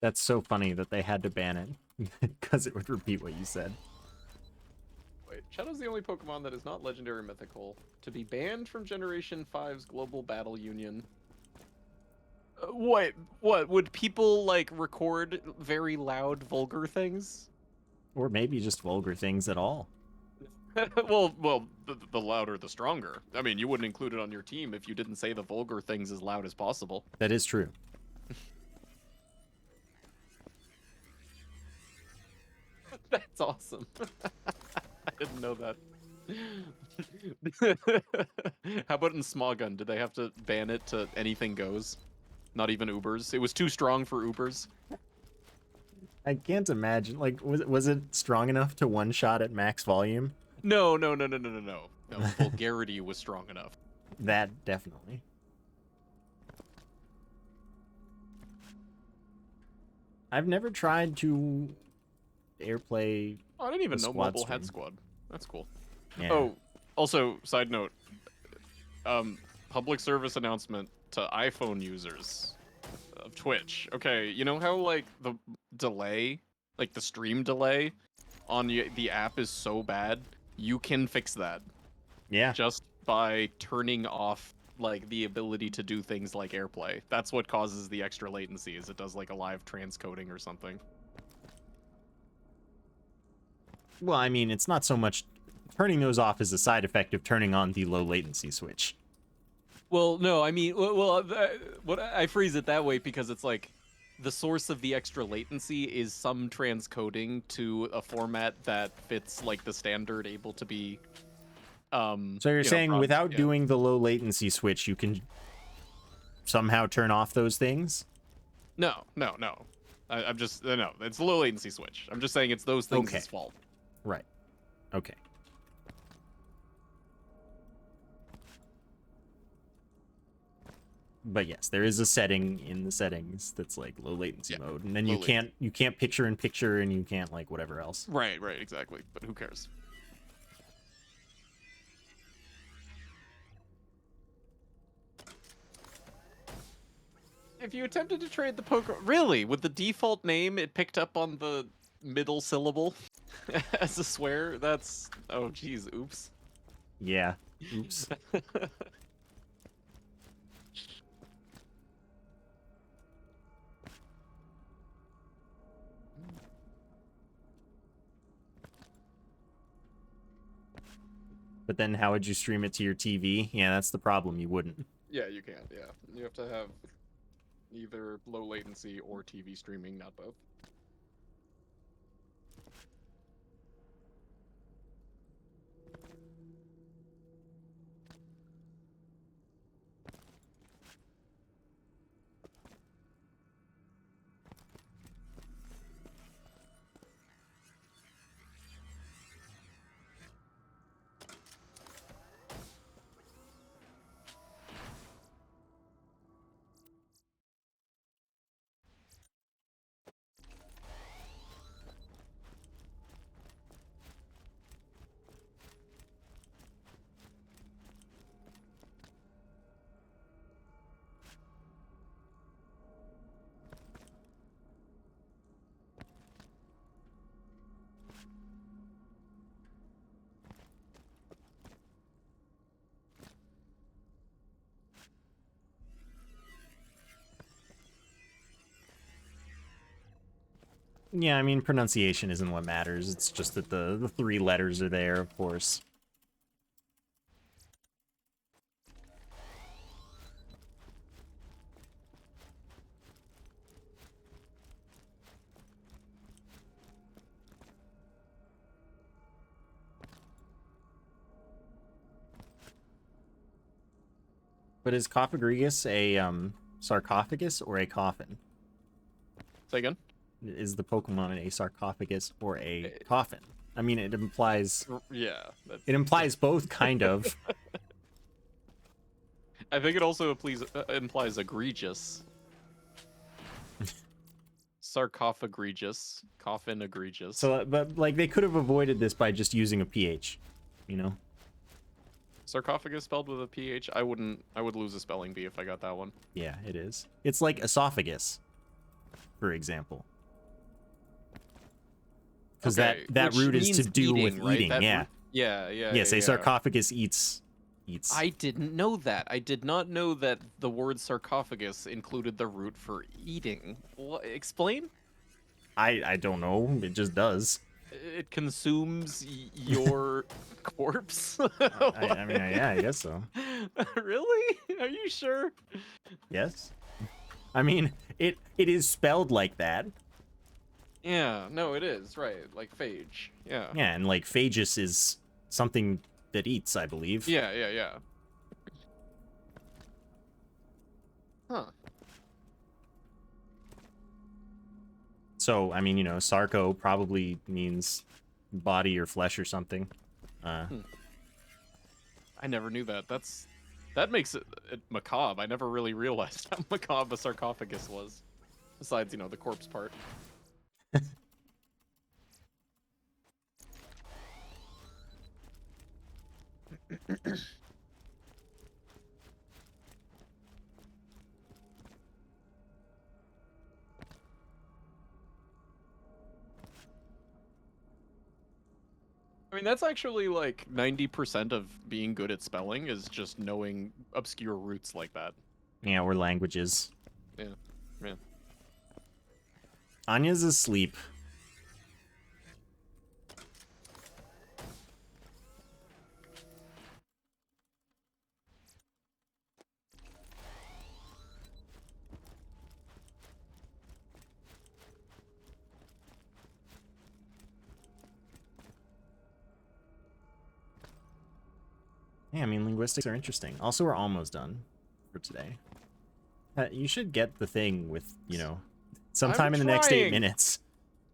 That's so funny that they had to ban it because it would repeat what you said. Wait, Shadow's the only Pokemon that is not legendary or mythical to be banned from Generation 5's Global Battle Union. What? Would people, like, record very loud, vulgar things? Or maybe just vulgar things at all. well, the louder the stronger. I mean, you wouldn't include it on your team if you didn't say the vulgar things as loud as possible. That is true. That's awesome. I didn't know that. How about in Smogon? Did they have to ban it to anything goes? Not even Ubers? It was too strong for Ubers? I can't imagine. Like, was it strong enough to one shot at max volume? No. No, the vulgarity was strong enough. That definitely. I've never tried to airplay. Oh, I didn't even the know squad mobile had stream. squad. That's cool. Yeah. Oh, also, side note, public service announcement to iPhone users of Twitch. Okay, you know how, like, the delay, like the stream delay on the app is so bad? You can fix that Yeah. just by turning off, like, the ability to do things like AirPlay. That's what causes the extra latency, is it does, like, a live transcoding or something. Well, I mean, it's not so much turning those off as a side effect of turning on the low latency switch. Well, no, I mean, what I phrase it that way because it's like the source of the extra latency is some transcoding to a format that fits like the standard able to be. So you're saying without yeah. doing the low latency switch, you can somehow turn off those things? No. I'm just no. It's the low latency switch. I'm just saying it's those things' Okay. fault. Right. Okay. But yes, there is a setting in the settings that's like low latency Yeah, mode, and then low you can't picture in picture, and you can't like whatever else. Right, exactly. But who cares? If you attempted to trade the Pokemon, really, with the default name, it picked up on the middle syllable as a swear. That's oh geez, oops. Yeah. Oops. But then how would you stream it to your TV? Yeah, that's the problem. You wouldn't. Yeah, you can't. Yeah, you have to have either low latency or TV streaming, not both. Yeah, I mean, pronunciation isn't what matters. It's just that the three letters are there, of course. But is Cofagrigus a sarcophagus or a coffin? Say again? Is the Pokemon a sarcophagus or a Eh, coffin? I mean, it implies Yeah, it implies both, kind of. I think it also implies egregious. Sarcophagregis. Coffin egregious. So, but like they could have avoided this by just using a PH, you know? Sarcophagus spelled with a PH? I would lose a spelling bee if I got that one. Yeah, it is. It's like esophagus, for example. Because Okay, that which root is to means do with right? eating, That yeah. root- yeah. Yes, a sarcophagus eats. I didn't know that. I did not know that the word sarcophagus included the root for eating. Explain? I don't know. It just does. It consumes your corpse? I mean, yeah, I guess so. Really? Are you sure? Yes. I mean, it is spelled like that. Yeah, no, it is, right. Like phage. Yeah. Yeah, and like phagus is something that eats, I believe. Yeah. Huh. So, I mean, you know, sarco probably means body or flesh or something. I never knew that. That makes it macabre. I never really realized how macabre a sarcophagus was. Besides, you know, the corpse part. I mean, that's actually like 90% of being good at spelling is just knowing obscure roots like that. Yeah, or languages. Yeah. Anya's asleep. Yeah, I mean, linguistics are interesting. Also, we're almost done for today. You should get the thing with, you know, sometime in the next 8 trying. minutes.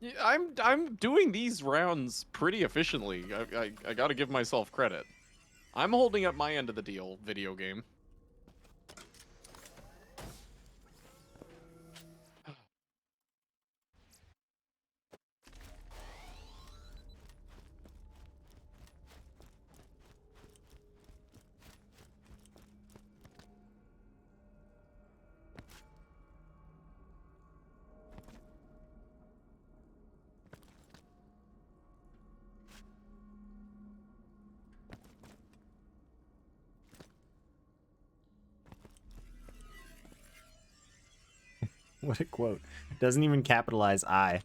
Yeah, I'm doing these rounds pretty efficiently. I gotta give myself credit. I'm holding up my end of the deal, video game. What a quote. Doesn't even capitalize I.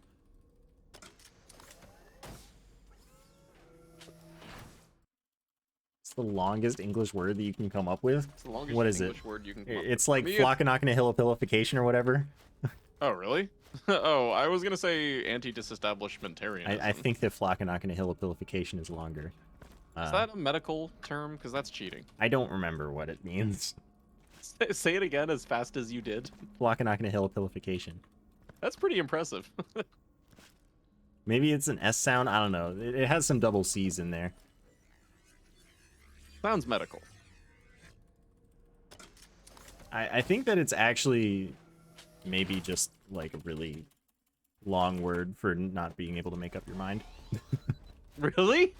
It's the longest English word that you can come up with. It's the longest What is English it? word you can come up It's with. like I mean, Flockanockanahilipilification or whatever. Oh, really? Oh, I was gonna say anti-disestablishmentarianism. I think that Flockanockanahilipilification is longer. Is that a medical term? Because that's cheating. I don't remember what it means. Say it again as fast as you did. Flockanockanahilipilification. That's pretty impressive. Maybe it's an S sound. I don't know. It has some double C's in there. Sounds medical. I think that it's actually maybe just like a really long word for not being able to make up your mind. Really?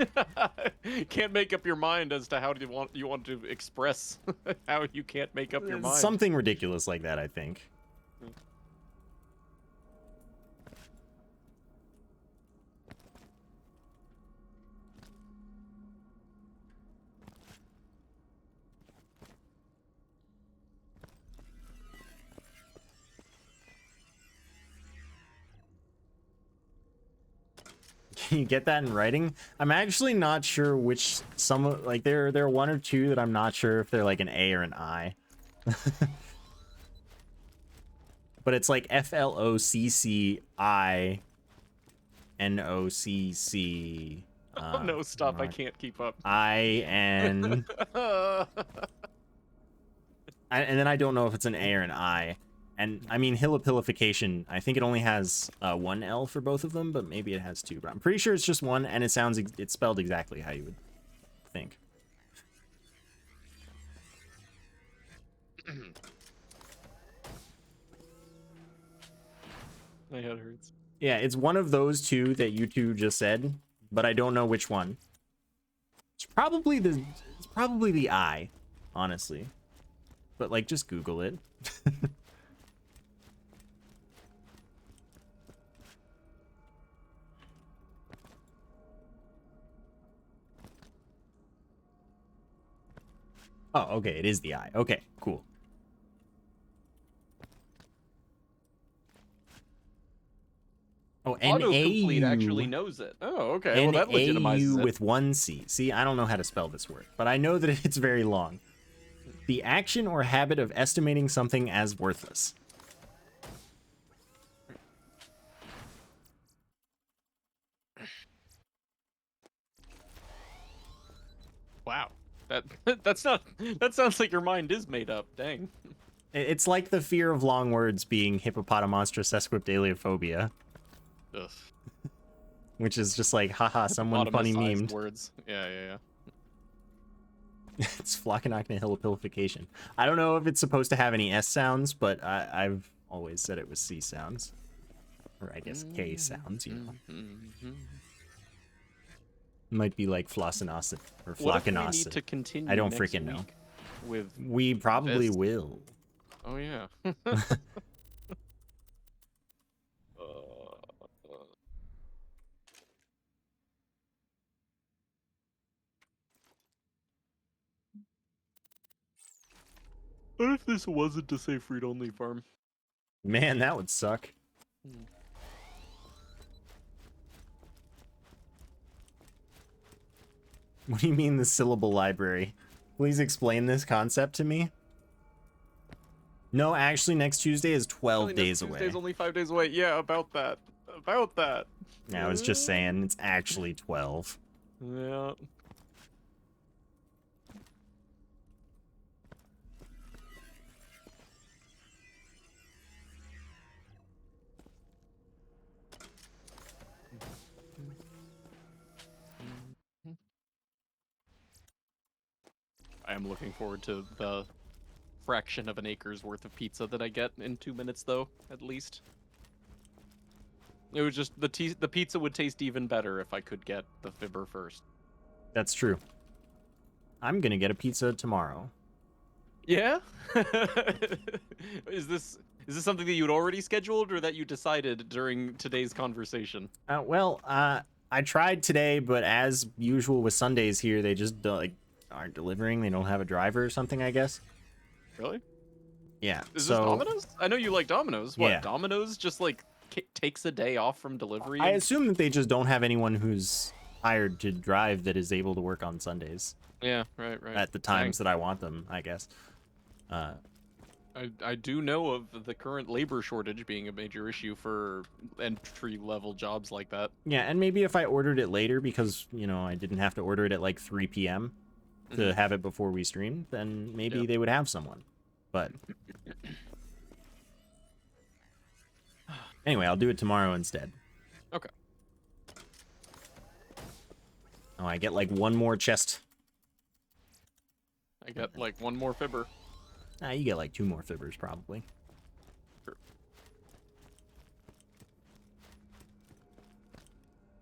Can't make up your mind as to how you want to express how you can't make up your mind. Something ridiculous like that, I think. Can you get that in writing? I'm actually not sure which like there are one or two that I'm not sure if they're like an A or an I. But it's like FLOCCINOCC. Oh no, stop! I can't keep up. IN. And then I don't know if it's an A or an I. And I mean, hilipilification, I think it only has one L for both of them, but maybe it has two. But I'm pretty sure it's just one, and it's spelled exactly how you would think. My head hurts. Yeah, it's one of those two that you two just said, but I don't know which one. It's probably the I, honestly. But like, just Google it. Oh, okay, it is the I. Okay, cool. Oh, Autocomplete NAU. actually knows it. Oh, okay. Well, that legitimizes it. with one C. See, I don't know how to spell this word, but I know that it's very long. The action or habit of estimating something as worthless. Wow. That sounds like your mind is made up. Dang. It's like the fear of long words being hippopotamonstrossesquipedaliophobia. Ugh. Which is just like, haha, someone funny memed. Words. Yeah. It's Flockanachna hilipilification. I don't know if it's supposed to have any S sounds, but I've always said it was C sounds. Or I guess K sounds, you know. Might be like Flossinacid or Flockanacid. What if we need to continue I don't freaking know. We probably will. Oh, yeah. What if this wasn't a safe read-only farm? Man, that would suck. What do you mean the syllable library? Please explain this concept to me. No, actually, next Tuesday is 12 days away. Tuesday's only 5 days away. Yeah, about that. Yeah, I was just saying, it's actually 12. Yeah. I am looking forward to the fraction of an acre's worth of pizza that I get in 2 minutes, though, at least. It was just the pizza would taste even better if I could get the fibber first. That's true. I'm gonna get a pizza tomorrow. Yeah? Is this something that you'd already scheduled or that you decided during today's conversation? I tried today, but as usual with Sundays here, they just aren't delivering. They don't have a driver or something, I guess. Really? Yeah. Is this Domino's? I know you like Domino's. What, yeah. Domino's just like takes a day off from delivery? I assume that they just don't have anyone who's hired to drive that is able to work on Sundays. Yeah, right. At the times that I want them, I guess. I do know of the current labor shortage being a major issue for entry-level jobs like that. Yeah, and maybe if I ordered it later because, you know, I didn't have to order it at like 3 p.m. to have it before we streamed, then maybe they would have someone. But anyway, I'll do it tomorrow instead. Okay. Oh, I get like one more chest. I get like one more fibber. You get like 2 more fibbers probably. Sure.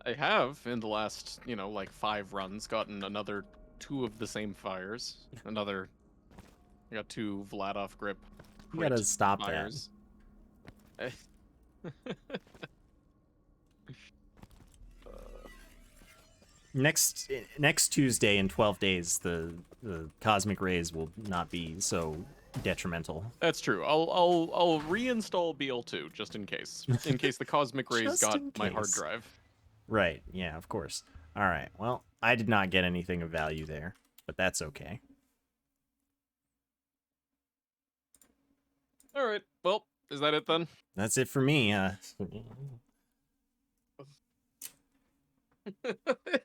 I have in the last, like 5 runs gotten another 2 of the same fires. I got 2 Vladov grip. You gotta stop fires. That. Next Tuesday in 12 days, the cosmic rays will not be so detrimental. That's true. I'll reinstall BL2 just in case. In case the cosmic rays got my hard drive. Right. Yeah, of course. All right. Well, I did not get anything of value there, but that's okay. All right. Well, is that it then? That's it for me.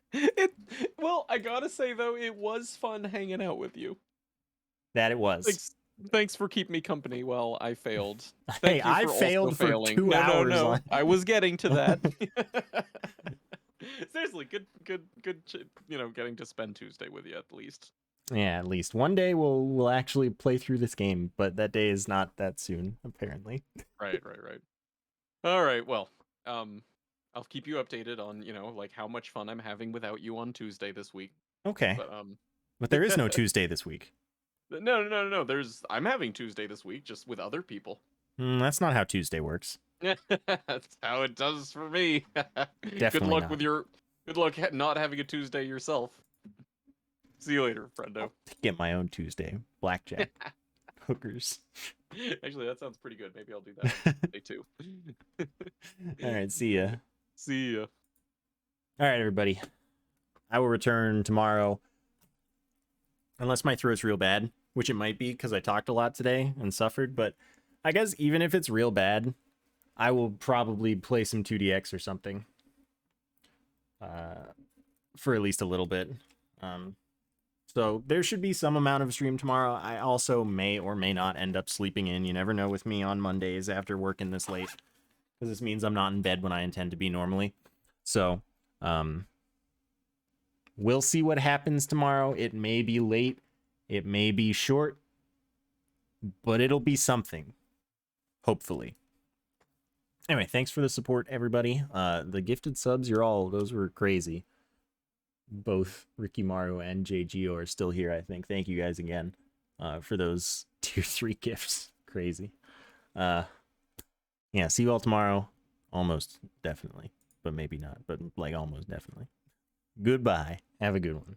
it. Well, I gotta say though, it was fun hanging out with you. That it was. Thanks for keeping me company while I failed. Hey, Thank you I for also failed for failing. 2 hours No. on. I was getting to that. Seriously, good. Getting to spend Tuesday with you at least. Yeah, at least one day we'll actually play through this game, but that day is not that soon, apparently. Right. All right. Well, I'll keep you updated on like how much fun I'm having without you on Tuesday this week. Okay. But But there is no Tuesday this week. no. I'm having Tuesday this week just with other people. That's not how Tuesday works. That's how it does for me. Good Definitely luck not. with your. Good luck not having a Tuesday yourself. See you later, friendo. Get my own Tuesday. Blackjack. Hookers. Actually, that sounds pretty good. Maybe I'll do that on Tuesday too. All right, see ya. See ya. All right, everybody. I will return tomorrow. Unless my throat's real bad, which it might be because I talked a lot today and suffered. But I guess even if it's real bad, I will probably play some 2DX or something. For at least a little bit. So there should be some amount of stream tomorrow. I also may or may not end up sleeping in. You never know with me on Mondays after working this late. Because this means I'm not in bed when I intend to be normally. So, we'll see what happens tomorrow. It may be late. It may be short. But it'll be something. Hopefully. Anyway, thanks for the support, everybody. The gifted subs, those were crazy. Both Ricky Maru and JGO are still here, I think. Thank you guys again for those tier 3 gifts. Crazy. Yeah, see you all tomorrow. Almost definitely, but maybe not, but like almost definitely. Goodbye. Have a good one.